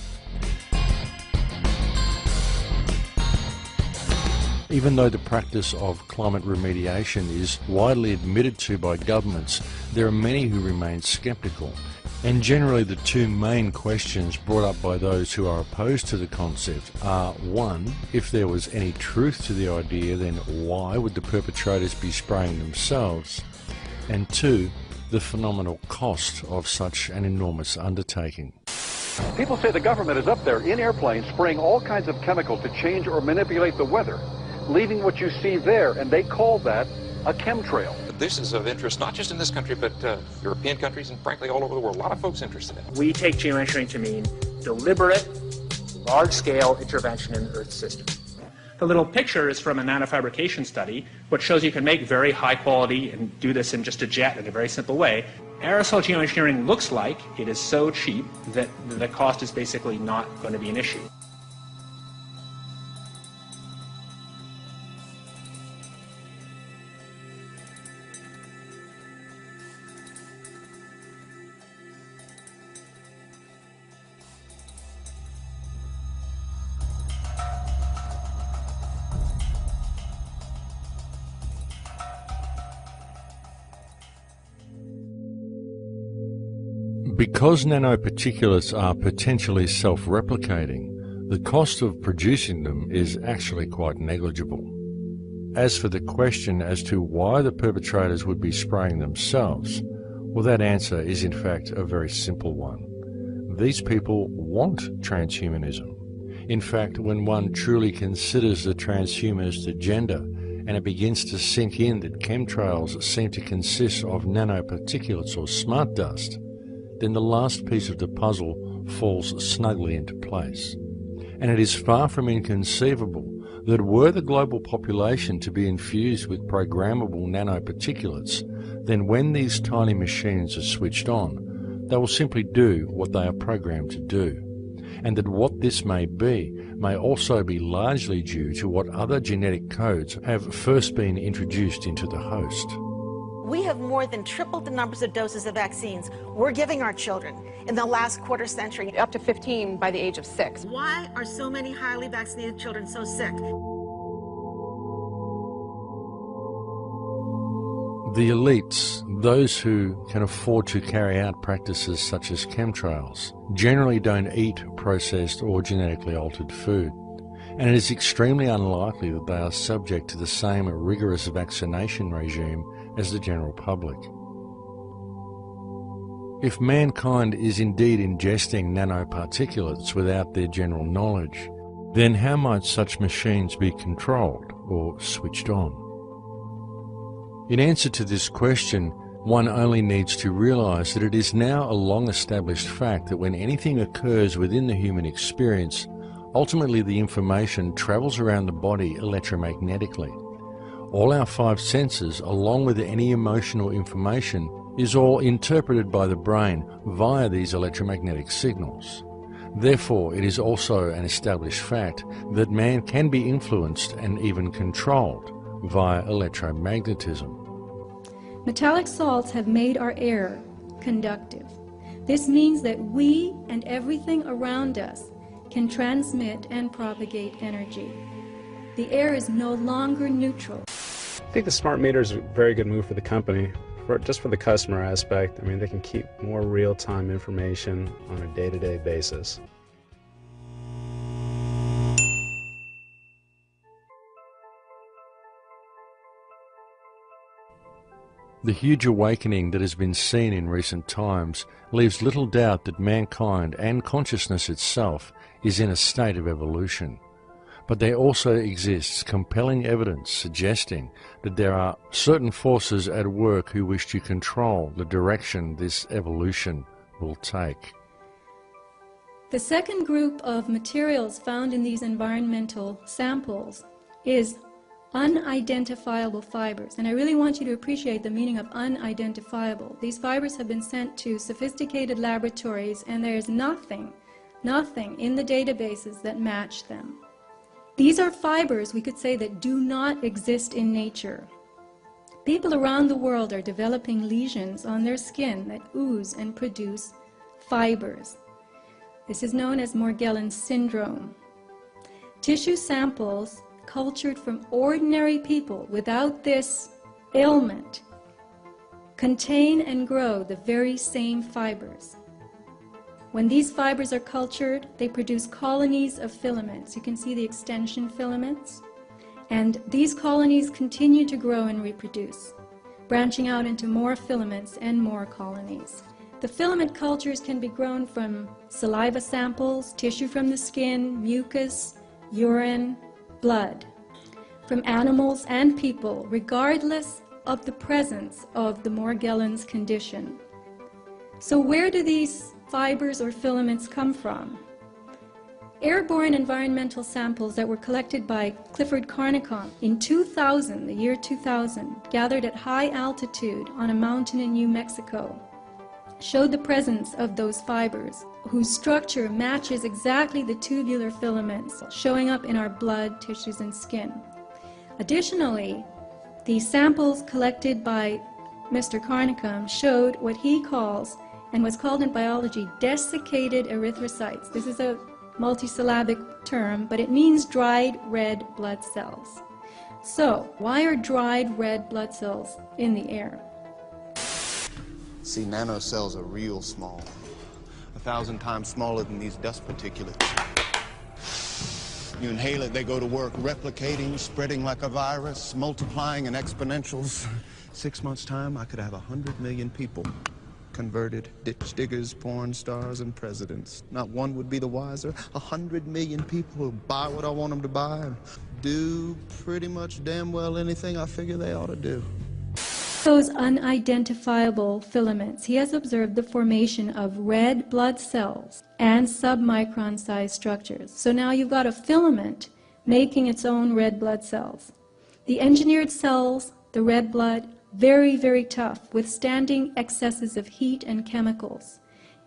Even though the practice of climate remediation is widely admitted to by governments, there are many who remain sceptical. And generally the two main questions brought up by those who are opposed to the concept are, one, if there was any truth to the idea, then why would the perpetrators be spraying themselves? And two, the phenomenal cost of such an enormous undertaking. People say the government is up there in airplanes spraying all kinds of chemicals to change or manipulate the weather, leaving what you see there, and they call that a chemtrail. This is of interest not just in this country, but European countries and frankly all over the world. A lot of folks interested in it. We take geoengineering to mean deliberate, large-scale intervention in the Earth's system. The little picture is from a nanofabrication study, which shows you can make very high quality and do this in just a jet in a very simple way. Aerosol geoengineering looks like it is so cheap that the cost is basically not going to be an issue. Because nanoparticulates are potentially self-replicating, the cost of producing them is actually quite negligible. As for the question as to why the perpetrators would be spraying themselves, well, that answer is in fact a very simple one. These people want transhumanism. In fact, when one truly considers the transhumanist agenda and it begins to sink in that chemtrails seem to consist of nanoparticulates or smart dust, then the last piece of the puzzle falls snugly into place. And it is far from inconceivable that were the global population to be infused with programmable nanoparticulates, then when these tiny machines are switched on, they will simply do what they are programmed to do. And that what this may be may also be largely due to what other genetic codes have first been introduced into the host. We have more than tripled the numbers of doses of vaccines we're giving our children in the last quarter century. Up to 15 by the age of 6. Why are so many highly vaccinated children so sick? The elites, those who can afford to carry out practices such as chemtrails, generally don't eat processed or genetically altered food. And it is extremely unlikely that they are subject to the same rigorous vaccination regime as the general public. If mankind is indeed ingesting nanoparticulates without their general knowledge, then how might such machines be controlled or switched on? In answer to this question, one only needs to realize that it is now a long-established fact that when anything occurs within the human experience, ultimately the information travels around the body electromagnetically. All our five senses, along with any emotional information, is all interpreted by the brain via these electromagnetic signals. Therefore, it is also an established fact that man can be influenced and even controlled via electromagnetism. Metallic salts have made our air conductive. This means that we and everything around us can transmit and propagate energy. The air is no longer neutral. I think the smart meter is a very good move for the company, just for the customer aspect. I mean, they can keep more real-time information on a day-to-day basis. The huge awakening that has been seen in recent times leaves little doubt that mankind and consciousness itself is in a state of evolution. But there also exists compelling evidence suggesting that there are certain forces at work who wish to control the direction this evolution will take. The second group of materials found in these environmental samples is unidentifiable fibers. And I really want you to appreciate the meaning of unidentifiable. These fibers have been sent to sophisticated laboratories, and there is nothing nothing in the databases that match them. These are fibers, we could say, that do not exist in nature. People around the world are developing lesions on their skin that ooze and produce fibers. This is known as Morgellons syndrome. Tissue samples cultured from ordinary people without this ailment contain and grow the very same fibers. When these fibers are cultured, they produce colonies of filaments. You can see the extension filaments. And these colonies continue to grow and reproduce, branching out into more filaments and more colonies. The filament cultures can be grown from saliva samples, tissue from the skin, mucus, urine, blood, from animals and people, regardless of the presence of the Morgellons condition. So where do these fibers or filaments come from? Airborne environmental samples that were collected by Clifford Carnicom in 2000, the year 2000, gathered at high altitude on a mountain in New Mexico, showed the presence of those fibers, whose structure matches exactly the tubular filaments showing up in our blood, tissues, and skin. Additionally, the samples collected by Mr. Carnicom showed what he calls, and was called in biology, desiccated erythrocytes. This is a multisyllabic term, but it means dried red blood cells. So, why are dried red blood cells in the air? See, nanocells are real small, 1,000 times smaller than these dust particulates. You inhale it, they go to work, replicating, spreading like a virus, multiplying in exponentials. 6 months' time, I could have 100 million people. Converted ditch diggers, porn stars, and presidents. Not one would be the wiser. 100 million people who buy what I want them to buy and do pretty much damn well anything I figure they ought to do. Those unidentifiable filaments, he has observed the formation of red blood cells and submicron-sized structures. So now you've got a filament making its own red blood cells. The engineered cells, the red blood, very, very tough, withstanding excesses of heat and chemicals,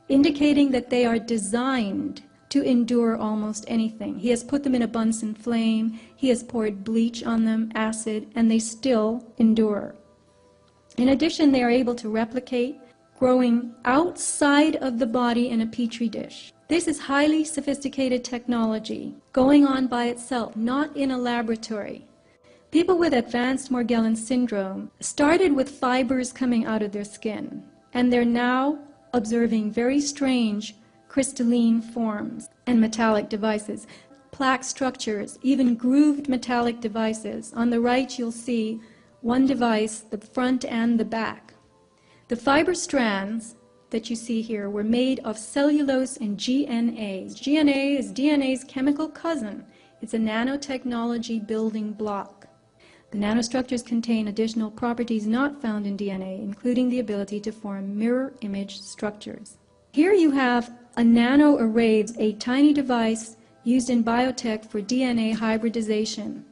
indicating that they are designed to endure almost anything. He has put them in a Bunsen flame, he has poured bleach on them, acid, and they still endure. In addition, they are able to replicate, growing outside of the body in a petri dish. This is highly sophisticated technology, going on by itself, not in a laboratory. People with advanced Morgellons syndrome started with fibers coming out of their skin, and they're now observing very strange crystalline forms and metallic devices, plaque structures, even grooved metallic devices. On the right, you'll see one device, the front and the back. The fiber strands that you see here were made of cellulose and GNA. GNA is DNA's chemical cousin. It's a nanotechnology building block. The nanostructures contain additional properties not found in DNA, including the ability to form mirror image structures. Here you have a nanoarray, a tiny device used in biotech for DNA hybridization.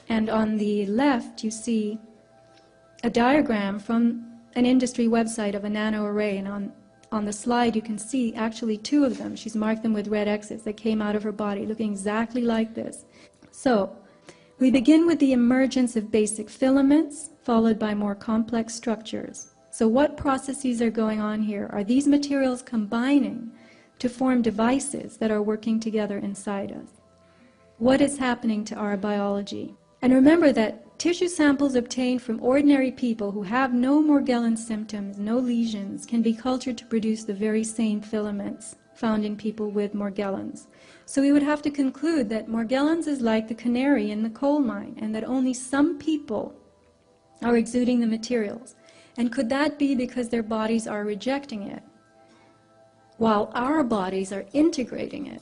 And on the left, you see a diagram from an industry website of a nanoarray, and on the slide you can see actually two of them. She's marked them with red X's that came out of her body, looking exactly like this. So, we begin with the emergence of basic filaments, followed by more complex structures. So what processes are going on here? Are these materials combining to form devices that are working together inside us? What is happening to our biology? And remember that tissue samples obtained from ordinary people who have no Morgellons symptoms, no lesions, can be cultured to produce the very same filaments found in people with Morgellons. So we would have to conclude that Morgellons is like the canary in the coal mine, and that only some people are exuding the materials. And could that be because their bodies are rejecting it, while our bodies are integrating it?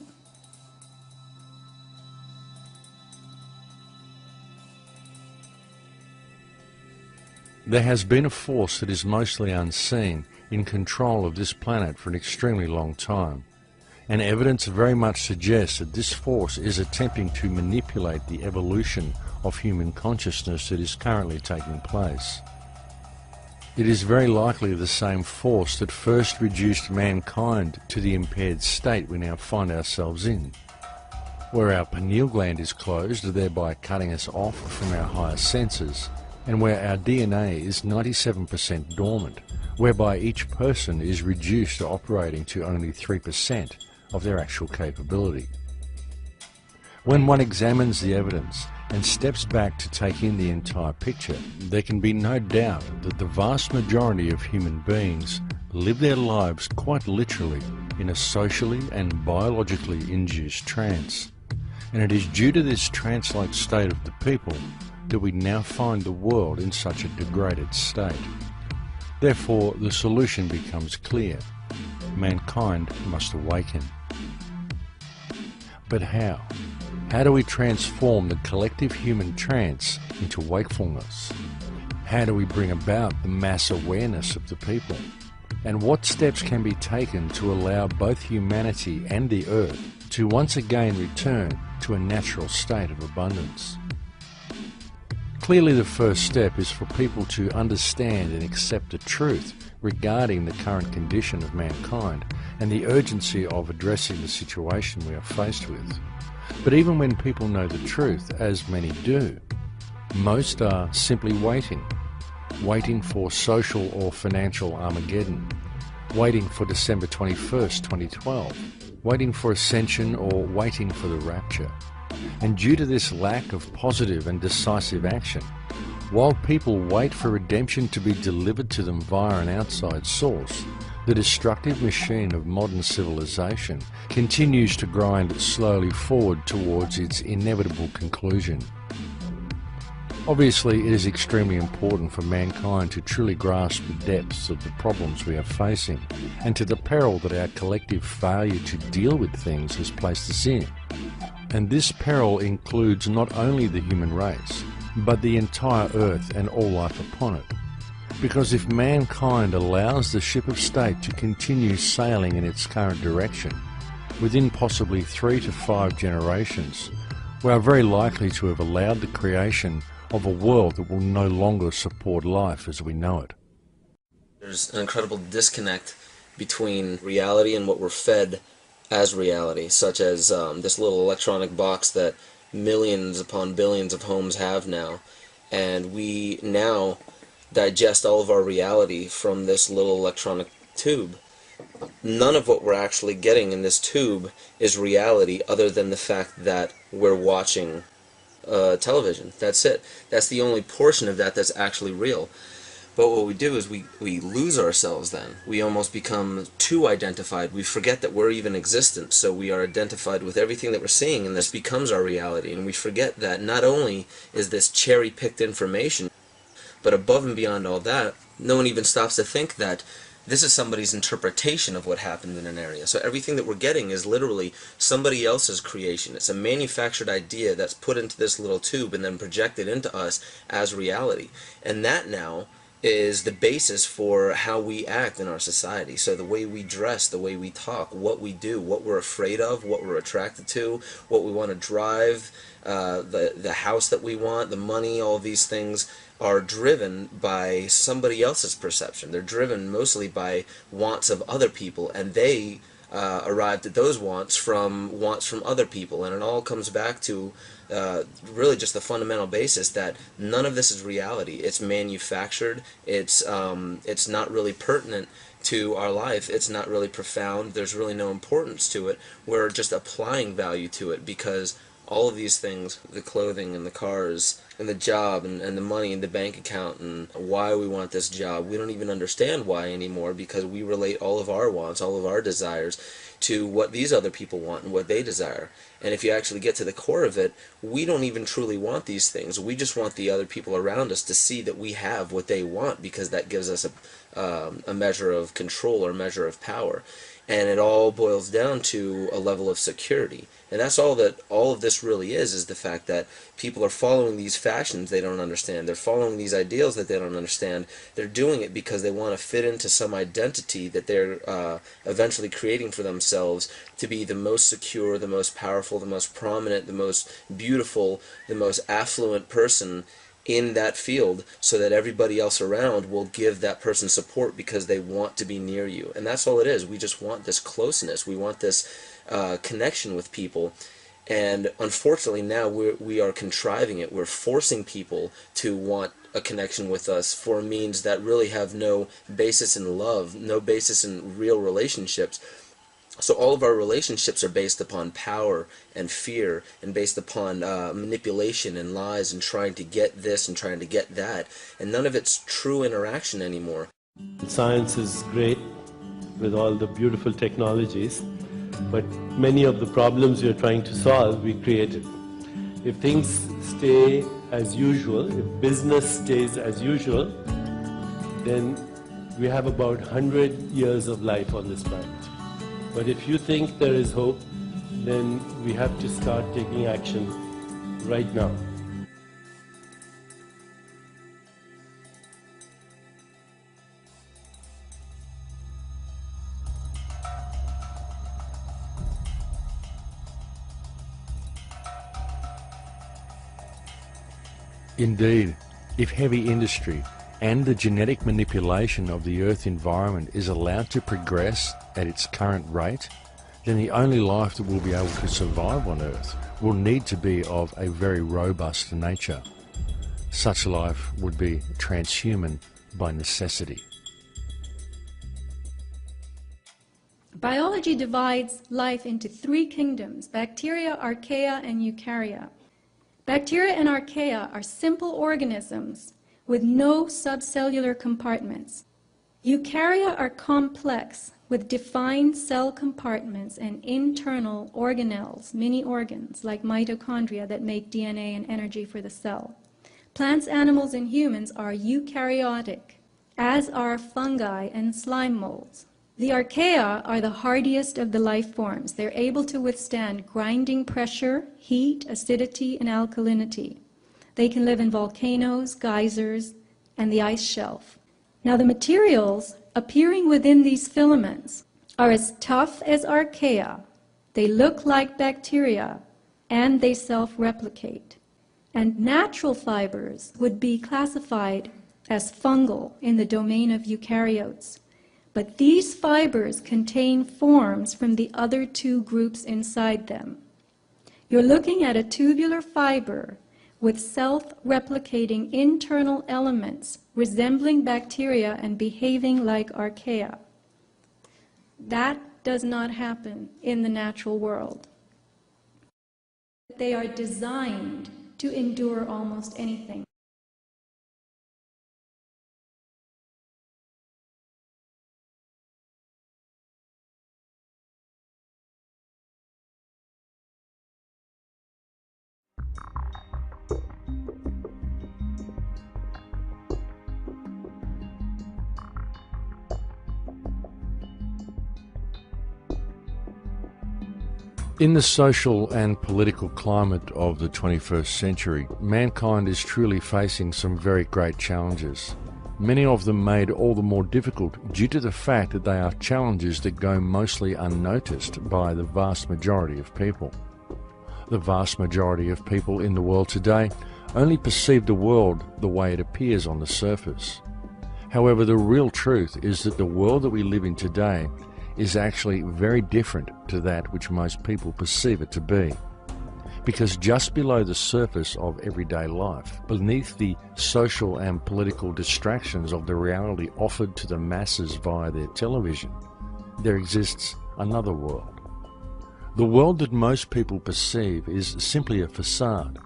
There has been a force that is mostly unseen in control of this planet for an extremely long time, and evidence very much suggests that this force is attempting to manipulate the evolution of human consciousness that is currently taking place. It is very likely the same force that first reduced mankind to the impaired state we now find ourselves in, where our pineal gland is closed, thereby cutting us off from our higher senses, and where our DNA is 97% dormant, whereby each person is reduced to operating to only 3% of their actual capability. When one examines the evidence and steps back to take in the entire picture, there can be no doubt that the vast majority of human beings live their lives quite literally in a socially and biologically induced trance. And it is due to this trance-like state of the people that we now find the world in such a degraded state. Therefore, the solution becomes clear. Mankind must awaken. But how? How do we transform the collective human trance into wakefulness? How do we bring about the mass awareness of the people? And what steps can be taken to allow both humanity and the earth to once again return to a natural state of abundance? Clearly, the first step is for people to understand and accept the truth regarding the current condition of mankind and the urgency of addressing the situation we are faced with. But even when people know the truth, as many do, most are simply waiting for social or financial Armageddon, waiting for December 21st, 2012, waiting for ascension or waiting for the rapture. And due to this lack of positive and decisive action, while people wait for redemption to be delivered to them via an outside source, the destructive machine of modern civilization continues to grind slowly forward towards its inevitable conclusion. Obviously, it is extremely important for mankind to truly grasp the depths of the problems we are facing and to the peril that our collective failure to deal with things has placed us in. And this peril includes not only the human race, but the entire earth and all life upon it. Because if mankind allows the ship of state to continue sailing in its current direction, within possibly 3 to 5 generations, we are very likely to have allowed the creation of a world that will no longer support life as we know it. There's an incredible disconnect between reality and what we're fed as reality, such as this little electronic box that millions upon billions of homes have now, and we now digest all of our reality from this little electronic tube. None of what we're actually getting in this tube is reality other than the fact that we're watching television. That's it. That's the only portion of that that's actually real. But what we do is we lose ourselves then. We almost become too identified. We forget that we're even existent, so we are identified with everything that we're seeing, and this becomes our reality. And we forget that not only is this cherry-picked information, but above and beyond all that, no one even stops to think that this is somebody's interpretation of what happened in an area. So everything that we're getting is literally somebody else's creation. It's a manufactured idea that's put into this little tube and then projected into us as reality. And that now is the basis for how we act in our society. So the way we dress, the way we talk, what we do, what we're afraid of, what we're attracted to, what we want to drive, the house that we want, the money, all of these things are driven by somebody else's perception. They're driven mostly by wants of other people, and they arrived at those wants from other people. And it all comes back to really just the fundamental basis that none of this is reality. It's manufactured. It's not really pertinent to our life. It's not really profound. There's really no importance to it. We're just applying value to it because all of these things, the clothing and the cars and the job and the money and the bank account and why we want this job, we don't even understand why anymore because we relate all of our wants, all of our desires to what these other people want and what they desire. And if you actually get to the core of it, we don't even truly want these things. We just want the other people around us to see that we have what they want because that gives us a measure of control or a measure of power. And it all boils down to a level of security. And that's all that all of this really is the fact that people are following these fashions they don't understand. They're following these ideals that they don't understand. They're doing it because they want to fit into some identity that they're eventually creating for themselves to be the most secure, the most powerful, the most prominent, the most beautiful, the most affluent person in that field so that everybody else around will give that person support because they want to be near you. And that's all it is. We just want this closeness. We want this connection with people. And unfortunately now we are contriving it. We're forcing people to want a connection with us for means that really have no basis in love, no basis in real relationships. So all of our relationships are based upon power and fear and based upon manipulation and lies and trying to get this and trying to get that. And none of it's true interaction anymore. Science is great with all the beautiful technologies, but many of the problems we're trying to solve, we created. If things stay as usual, if business stays as usual, then we have about 100 years of life on this planet. But if you think there is hope, then we have to start taking action right now. Indeed, if heavy industry and the genetic manipulation of the Earth environment is allowed to progress at its current rate, then the only life that will be able to survive on Earth will need to be of a very robust nature. Such life would be transhuman by necessity. Biology divides life into three kingdoms: bacteria, archaea, and eukarya. Bacteria and archaea are simple organisms with no subcellular compartments. Eukarya are complex, with defined cell compartments and internal organelles, mini organs like mitochondria that make DNA and energy for the cell. Plants, animals, and humans are eukaryotic, as are fungi and slime molds. The archaea are the hardiest of the life forms. They're able to withstand grinding pressure, heat, acidity, and alkalinity. They can live in volcanoes, geysers, and the ice shelf. Now, the materials appearing within these filaments are as tough as archaea. They look like bacteria, and they self-replicate. And natural fibers would be classified as fungal in the domain of eukaryotes. But these fibers contain forms from the other two groups inside them. You're looking at a tubular fiber with self-replicating internal elements resembling bacteria and behaving like archaea. That does not happen in the natural world. They are designed to endure almost anything. In the social and political climate of the 21st century, mankind is truly facing some very great challenges. Many of them made all the more difficult due to the fact that they are challenges that go mostly unnoticed by the vast majority of people. The vast majority of people in the world today only perceive the world the way it appears on the surface. However, the real truth is that the world that we live in today is actually very different to that which most people perceive it to be. Because just below the surface of everyday life, beneath the social and political distractions of the reality offered to the masses via their television, there exists another world. The world that most people perceive is simply a facade.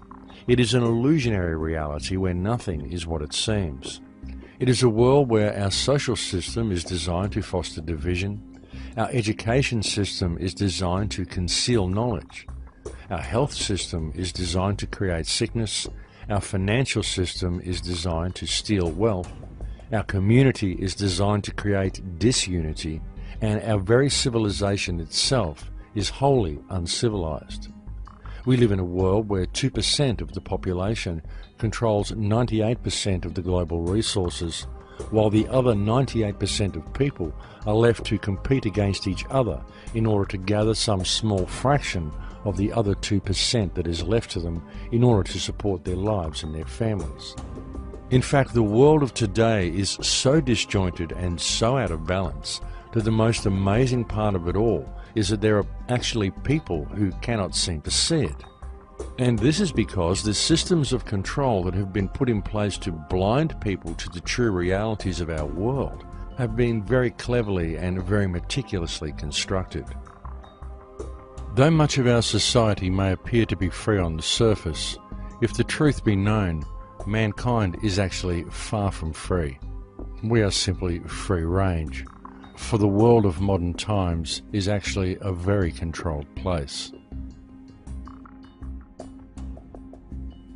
It is an illusionary reality where nothing is what it seems. It is a world where our social system is designed to foster division. Our education system is designed to conceal knowledge. Our health system is designed to create sickness. Our financial system is designed to steal wealth. Our community is designed to create disunity. And our very civilization itself is wholly uncivilized. We live in a world where 2% of the population controls 98% of the global resources, while the other 98% of people are left to compete against each other in order to gather some small fraction of the other 2% that is left to them in order to support their lives and their families. In fact, the world of today is so disjointed and so out of balance that the most amazing part of it all is that there are actually people who cannot seem to see it. And this is because the systems of control that have been put in place to blind people to the true realities of our world have been very cleverly and very meticulously constructed. Though much of our society may appear to be free on the surface, if the truth be known, mankind is actually far from free. We are simply free range, for the world of modern times is actually a very controlled place.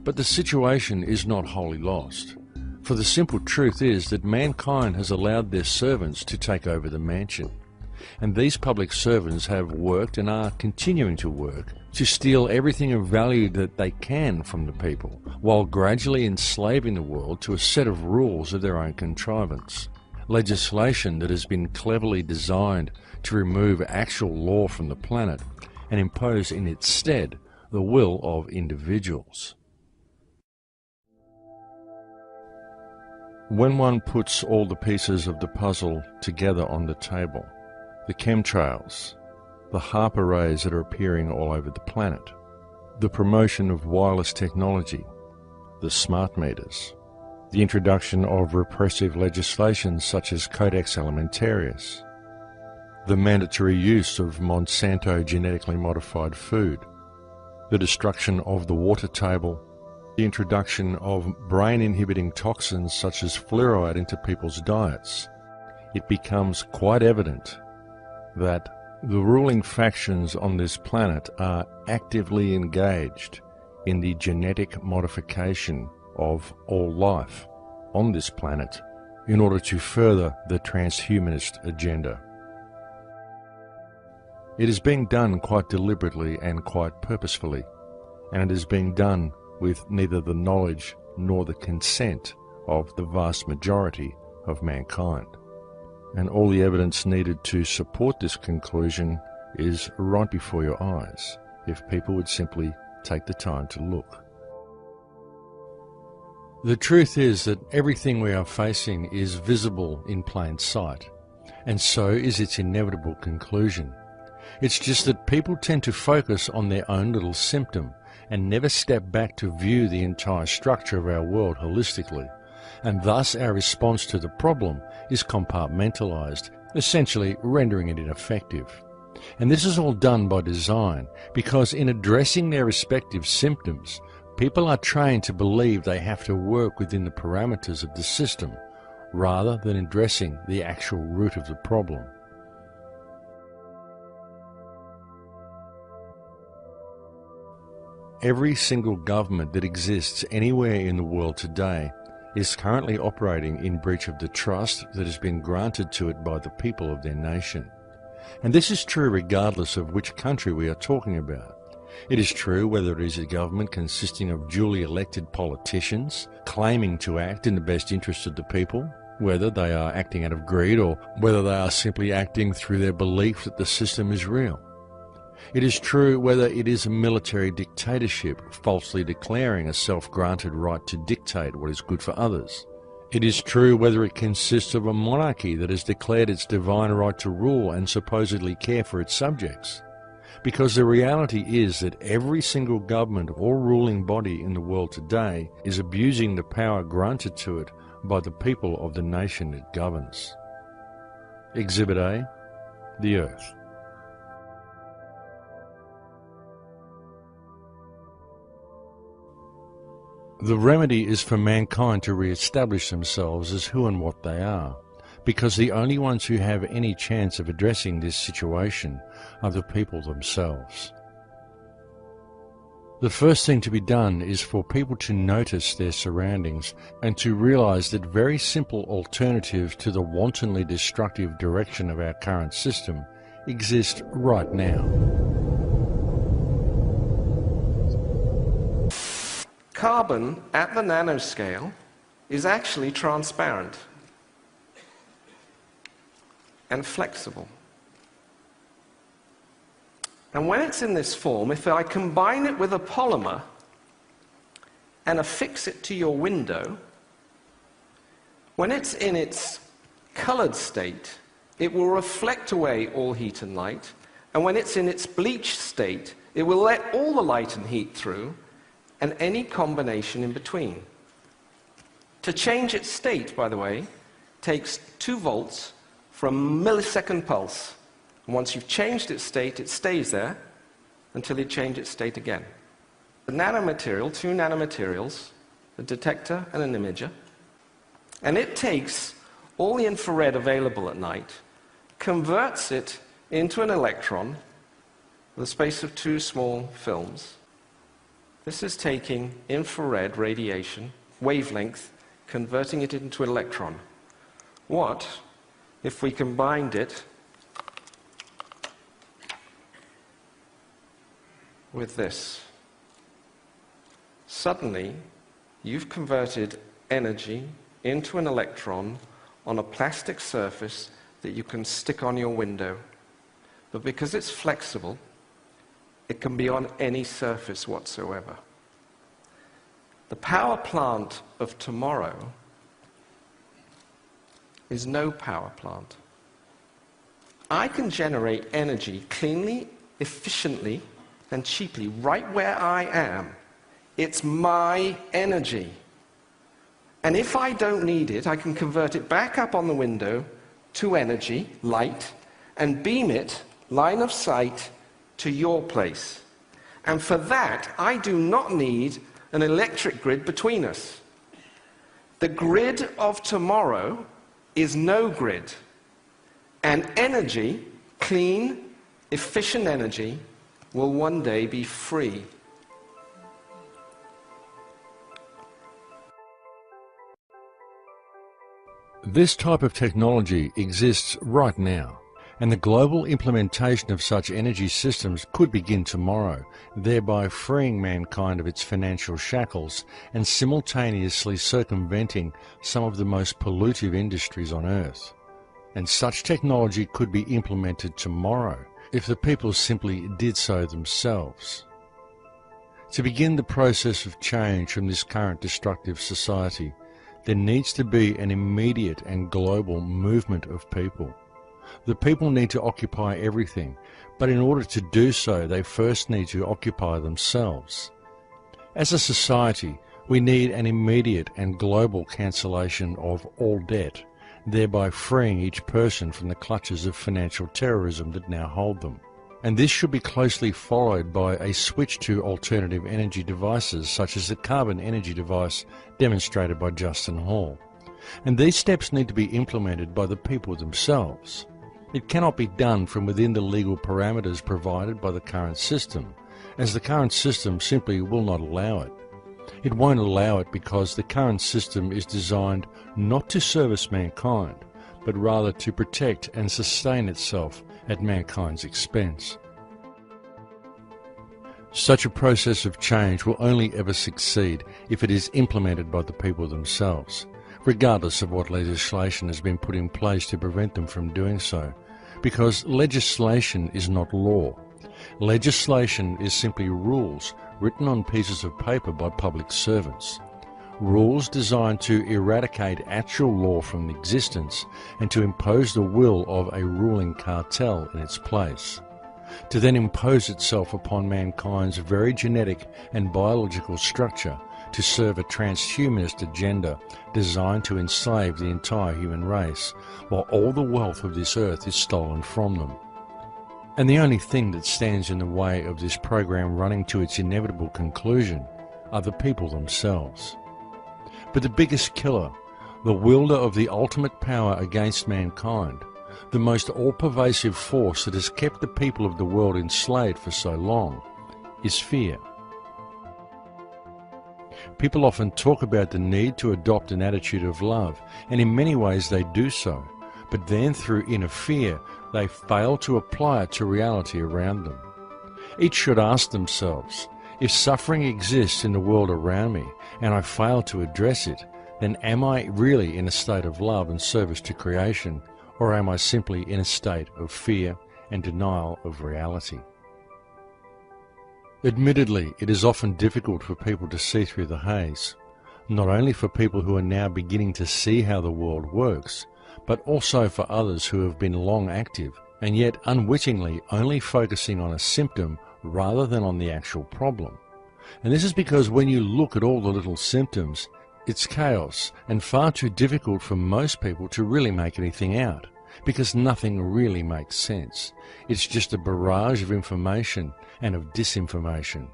But the situation is not wholly lost, for the simple truth is that mankind has allowed their servants to take over the mansion, and these public servants have worked and are continuing to work to steal everything of value that they can from the people, while gradually enslaving the world to a set of rules of their own contrivance. Legislation that has been cleverly designed to remove actual law from the planet and impose in its stead the will of individuals. When one puts all the pieces of the puzzle together on the table, the chemtrails, the HAARP arrays that are appearing all over the planet, the promotion of wireless technology, the smart meters, the introduction of repressive legislation such as Codex Alimentarius, the mandatory use of Monsanto genetically modified food, the destruction of the water table, the introduction of brain-inhibiting toxins such as fluoride into people's diets, it becomes quite evident that the ruling factions on this planet are actively engaged in the genetic modification of all life on this planet in order to further the transhumanist agenda. It is being done quite deliberately and quite purposefully, and it is being done with neither the knowledge nor the consent of the vast majority of mankind. And all the evidence needed to support this conclusion is right before your eyes, if people would simply take the time to look. The truth is that everything we are facing is visible in plain sight, and so is its inevitable conclusion. It's just that people tend to focus on their own little symptom and never step back to view the entire structure of our world holistically, and thus our response to the problem is compartmentalized, essentially rendering it ineffective. And this is all done by design, because in addressing their respective symptoms, people are trained to believe they have to work within the parameters of the system, rather than addressing the actual root of the problem. Every single government that exists anywhere in the world today is currently operating in breach of the trust that has been granted to it by the people of their nation. And this is true regardless of which country we are talking about. It is true whether it is a government consisting of duly elected politicians claiming to act in the best interest of the people, whether they are acting out of greed or whether they are simply acting through their belief that the system is real. It is true whether it is a military dictatorship falsely declaring a self-granted right to dictate what is good for others. It is true whether it consists of a monarchy that has declared its divine right to rule and supposedly care for its subjects. Because the reality is that every single government or ruling body in the world today is abusing the power granted to it by the people of the nation it governs. Exhibit A, the Earth. The remedy is for mankind to re-establish themselves as who and what they are, because the only ones who have any chance of addressing this situation are the people themselves. The first thing to be done is for people to notice their surroundings and to realize that very simple alternatives to the wantonly destructive direction of our current system exist right now. Carbon at the nanoscale is actually transparent. and flexible. And when it's in this form, if I combine it with a polymer and affix it to your window, when it's in its colored state, it will reflect away all heat and light, and when it's in its bleached state, it will let all the light and heat through, and any combination in between. To change its state, by the way, takes 2 volts for a millisecond pulse. And once you've changed its state, it stays there until you change its state again. The nanomaterial, 2 nanomaterials, a detector and an imager, and it takes all the infrared available at night, converts it into an electron with the space of 2 small films. This is taking infrared radiation, wavelength, converting it into an electron. What if we combined it with this? Suddenly, you've converted energy into an electron on a plastic surface that you can stick on your window. But because it's flexible, it can be on any surface whatsoever. The power plant of tomorrow is no power plant. I can generate energy cleanly, efficiently, and cheaply right where I am. It's my energy. And if I don't need it, I can convert it back up on the window to energy, light, and beam it, line of sight, to your place. And for that, I do not need an electric grid between us. The grid of tomorrow is no grid. And energy, clean, efficient energy, will one day be free. This type of technology exists right now, and the global implementation of such energy systems could begin tomorrow, thereby freeing mankind of its financial shackles and simultaneously circumventing some of the most pollutive industries on Earth. And such technology could be implemented tomorrow if the people simply did so themselves. To begin the process of change from this current destructive society, there needs to be an immediate and global movement of people. The people need to occupy everything, but in order to do so, they first need to occupy themselves. As a society, we need an immediate and global cancellation of all debt, thereby freeing each person from the clutches of financial terrorism that now hold them. And this should be closely followed by a switch to alternative energy devices, such as the carbon energy device demonstrated by Justin Hall. And these steps need to be implemented by the people themselves. It cannot be done from within the legal parameters provided by the current system, as the current system simply will not allow it. It won't allow it because the current system is designed not to service mankind, but rather to protect and sustain itself at mankind's expense. Such a process of change will only ever succeed if it is implemented by the people themselves, regardless of what legislation has been put in place to prevent them from doing so, because legislation is not law. Legislation is simply rules written on pieces of paper by public servants. Rules designed to eradicate actual law from existence and to impose the will of a ruling cartel in its place, to then impose itself upon mankind's very genetic and biological structure to serve a transhumanist agenda designed to enslave the entire human race, while all the wealth of this earth is stolen from them. And the only thing that stands in the way of this program running to its inevitable conclusion are the people themselves. But the biggest killer, the wielder of the ultimate power against mankind, the most all-pervasive force that has kept the people of the world enslaved for so long, is fear. People often talk about the need to adopt an attitude of love, and in many ways they do so, but then through inner fear, they fail to apply it to reality around them. Each should ask themselves, if suffering exists in the world around me and I fail to address it, then am I really in a state of love and service to creation, Or am I simply in a state of fear and denial of reality? Admittedly, it is often difficult for people to see through the haze, not only for people who are now beginning to see how the world works, but also for others who have been long active and yet unwittingly only focusing on a symptom rather than on the actual problem. And this is because when you look at all the little symptoms, it's chaos and far too difficult for most people to really make anything out, because nothing really makes sense. It's just a barrage of information and of disinformation.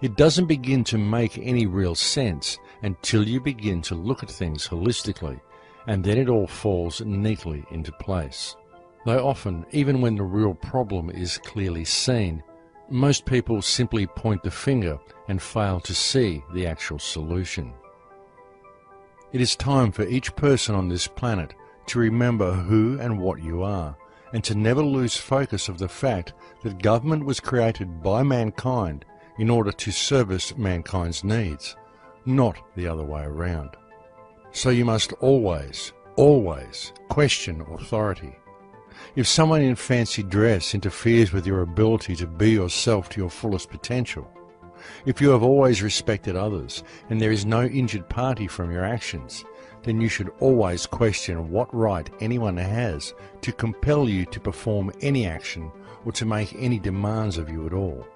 It doesn't begin to make any real sense until you begin to look at things holistically, and then it all falls neatly into place. Though often, even when the real problem is clearly seen, most people simply point the finger and fail to see the actual solution. It is time for each person on this planet to remember who and what you are, and to never lose focus of the fact that government was created by mankind in order to service mankind's needs, not the other way around. So you must always, always question authority. If someone in fancy dress interferes with your ability to be yourself to your fullest potential, if you have always respected others and there is no injured party from your actions, then you should always question what right anyone has to compel you to perform any action or to make any demands of you at all.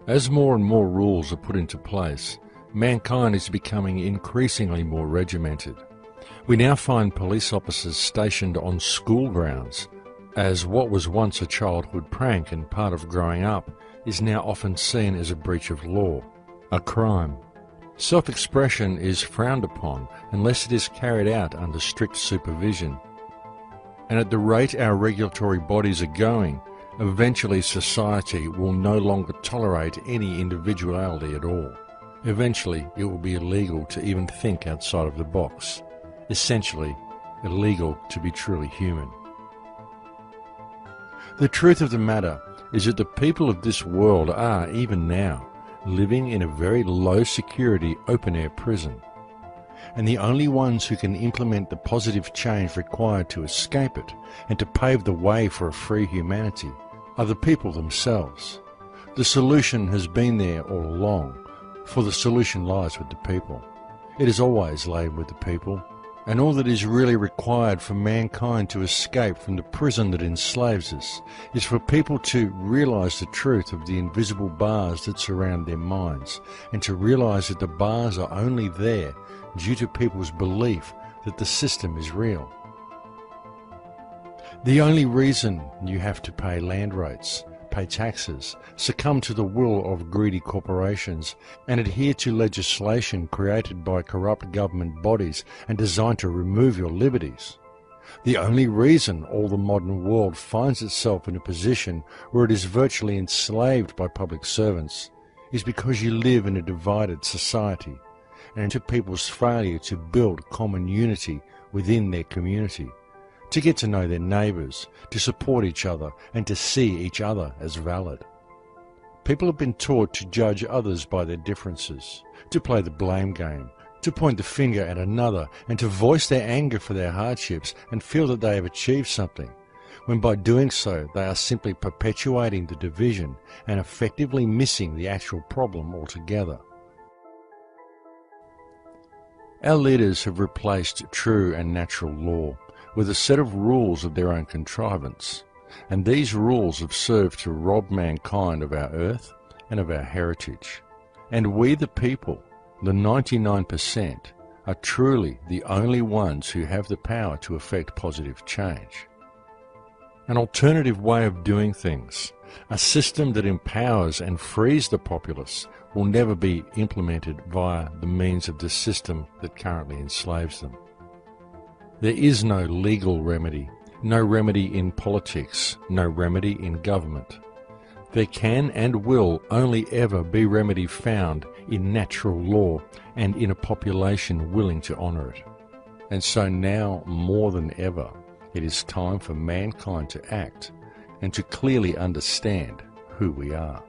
As more and more rules are put into place, mankind is becoming increasingly more regimented. We now find police officers stationed on school grounds, as what was once a childhood prank and part of growing up is now often seen as a breach of law, a crime. Self-expression is frowned upon unless it is carried out under strict supervision. And at the rate our regulatory bodies are going, eventually society will no longer tolerate any individuality at all. Eventually it will be illegal to even think outside of the box. Essentially, illegal to be truly human. The truth of the matter is that the people of this world are, even now, living in a very low-security open-air prison. And the only ones who can implement the positive change required to escape it and to pave the way for a free humanity are the people themselves. The solution has been there all along, for the solution lies with the people. It is always laid with the people. And all that is really required for mankind to escape from the prison that enslaves us is for people to realize the truth of the invisible bars that surround their minds, and to realize that the bars are only there due to people's belief that the system is real. The only reason you have to pay land rates, pay taxes, succumb to the will of greedy corporations, and adhere to legislation created by corrupt government bodies and designed to remove your liberties. The only reason all the modern world finds itself in a position where it is virtually enslaved by public servants is because you live in a divided society, and to people's failure to build common unity within their community, to get to know their neighbours, to support each other, and to see each other as valid. People have been taught to judge others by their differences, to play the blame game, to point the finger at another, and to voice their anger for their hardships and feel that they have achieved something, when by doing so they are simply perpetuating the division and effectively missing the actual problem altogether. Our leaders have replaced true and natural law with a set of rules of their own contrivance, and these rules have served to rob mankind of our earth and of our heritage. And we the people, the 99%, are truly the only ones who have the power to effect positive change. An alternative way of doing things, a system that empowers and frees the populace, will never be implemented via the means of the system that currently enslaves them. There is no legal remedy, no remedy in politics, no remedy in government. There can and will only ever be remedy found in natural law and in a population willing to honour it. And so now, more than ever, it is time for mankind to act and to clearly understand who we are.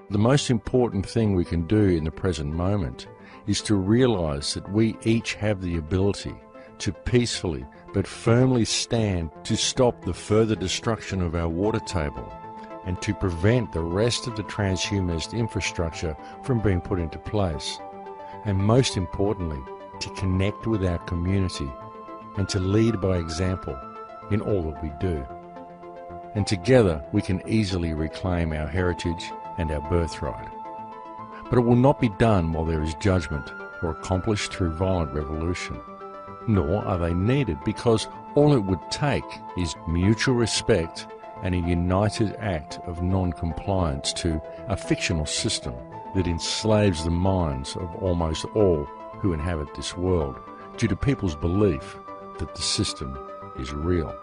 The most important thing we can do in the present moment is to realize that we each have the ability to peacefully but firmly stand to stop the further destruction of our water table and to prevent the rest of the transhumanist infrastructure from being put into place. And most importantly, to connect with our community and to lead by example in all that we do. And together we can easily reclaim our heritage and our birthright. But it will not be done while there is judgment or accomplished through violent revolution. Nor are they needed, because all it would take is mutual respect and a united act of non-compliance to a fictional system that enslaves the minds of almost all who inhabit this world due to people's belief that the system is real.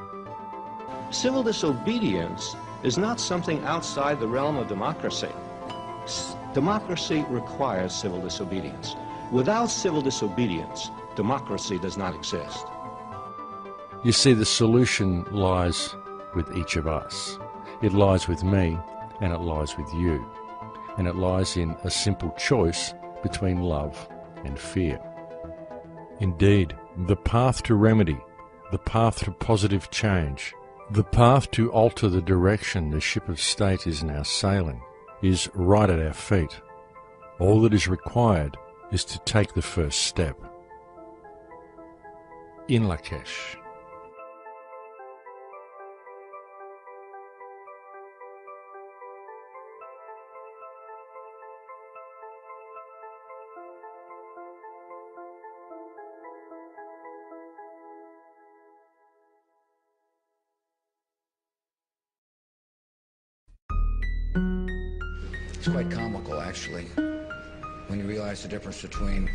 Civil disobedience is not something outside the realm of democracy. Democracy requires civil disobedience. Without civil disobedience, democracy does not exist. You see, the solution lies with each of us. It lies with me, and it lies with you. And it lies in a simple choice between love and fear. Indeed, the path to remedy, the path to positive change, the path to alter the direction the ship of state is now sailing is right at our feet. All that is required is to take the first step. In Lakesh. It's quite comical, actually, when you realize the difference between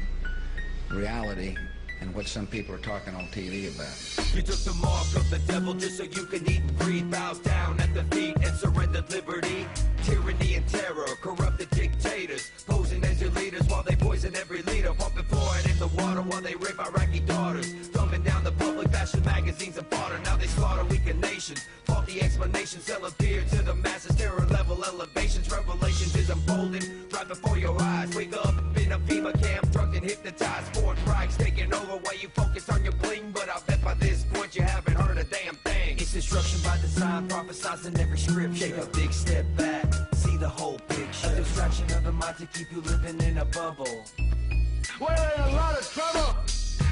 reality and what some people are talking on TV about. You took the mark of the devil just so you could eat and breathe. Bow down at the feet and surrendered liberty. Tyranny and terror, corrupted dictators, posing as your leaders while they poison every leader. Pumping fluoride in the water while they rape Iraqi daughters. Dumbing down the public, fashion magazines and fodder. Now they slaughter weakened nations. Faulty explanations sell appear to the masses. Terror level elevations, revelations is unfolding right before your eyes. Wake up in a FEMA camp, drugged and hypnotized. Fourth Reich's taking over while you focus on your bling. But I bet by this point you haven't heard a damn thing. It's destruction by design, prophesized in every script. Take a big step back, see the whole picture. A distraction of the mind to keep you living in a bubble. We're in a lot of trouble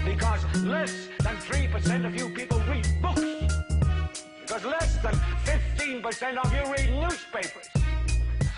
because less than 3% of you people read books. Because less than 15% of you read newspapers.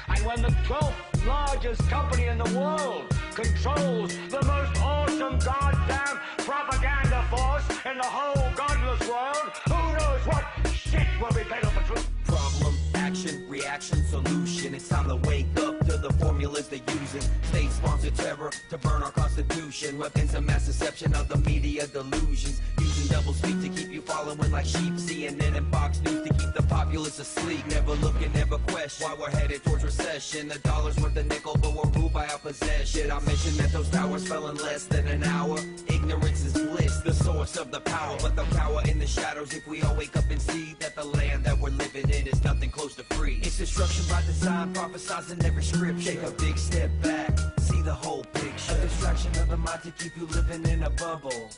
And when the 12th largest company in the world controls the most awesome goddamn propaganda force in the whole godless world, who knows what shit will be paid off for truth? Problem, action, reaction, solution. It's time to wake up to the formulas they're using. State-sponsored terror to burn our constitution. Weapons of mass deception of the media delusions. Using double speak to keep you following like sheep. CNN and Fox News to keep the populace asleep. Never looking, never question why we're headed towards recession. The dollar's worth a nickel, but we're ruled by our possession. I mentioned that those towers fell in less than an hour. Ignorance is bliss, the source of the power. But they'll cower in the shadows if we all wake up and see that the land that we're living in is nothing close to free. It's destruction by design, prophesizing every scripture. Take a big step back, see the whole picture. A distraction of the mind to keep you living in a bubble.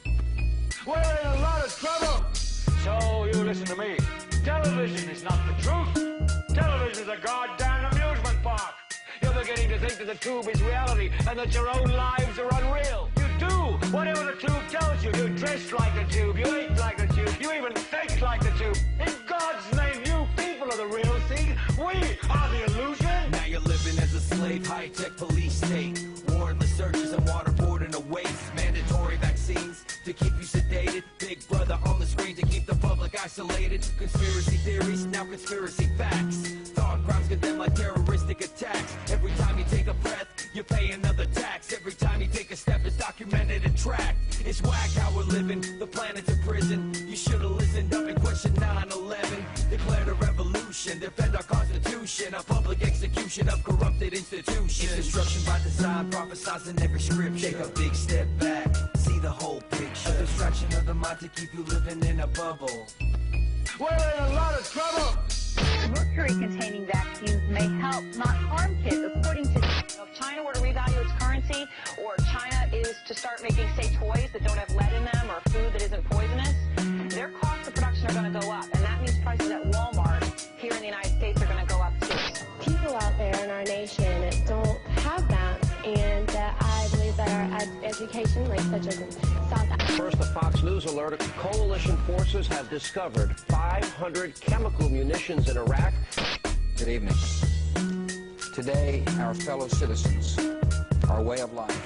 We're in a lot of trouble. So you listen to me. Television is not the truth. Television is a goddamn amusement park. You're beginning to think that the tube is reality and that your own lives are unreal. You do whatever the tube tells you. You dress like the tube, you eat like the tube, you even think like the tube. In God's name, you people are the real thing. We are the illusion. Now you're living as a slave, high-tech police state. Warrantless searches and waterboarding to waste. Mandatory vaccines to keep you sedated. Big brother on the screen to keep the public isolated. Conspiracy theories, now conspiracy facts. Thought crimes condemned like terroristic attacks. Every time you take a breath, you pay another tax. Every time you take a step, it's documented and tracked. It's whack how we're living, the planet's a prison. You should've listened up and questioned 9/11. Declared a revolution, defend our constitution. A public execution of corrupted institutions. It's destruction by design, prophesizing every scripture. Take a big step back, see the whole picture. A distraction of the mind to keep you living in a bubble. We're in a lot of trouble. Mercury-containing vaccines may help, not harm kids, according to... If China were to revalue its currency, or China is to start making, say, toys that don't have lead in them or food that isn't poisonous, their costs of production are going to go up, and that means prices at Walmart here in the United States are going to go up too. People out there in our nation don't have that, and I believe that our education, like such as in South Africa. First, the Fox News alert: coalition forces have discovered 500 chemical munitions in Iraq. Good evening. Today, our fellow citizens, our way of life,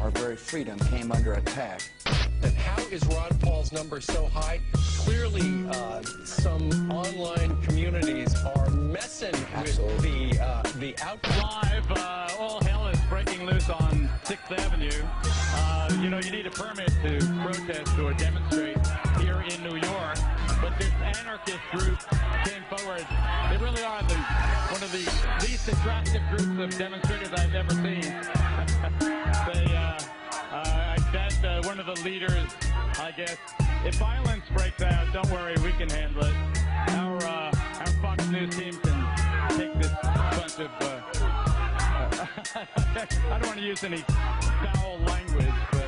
our very freedom came under attack. And how is Ron Paul's number so high? Clearly, some online communities are messing with the outcome. Live, all hell is breaking loose on 6th Avenue. You know, you need a permit to protest or demonstrate here in New York, but this anarchist group came forward. They really are one of the least attractive groups of demonstrators I've ever seen. I bet one of the leaders, I guess, if violence breaks out, don't worry, we can handle it. Our Fox News team can take this bunch of, I don't want to use any foul language, but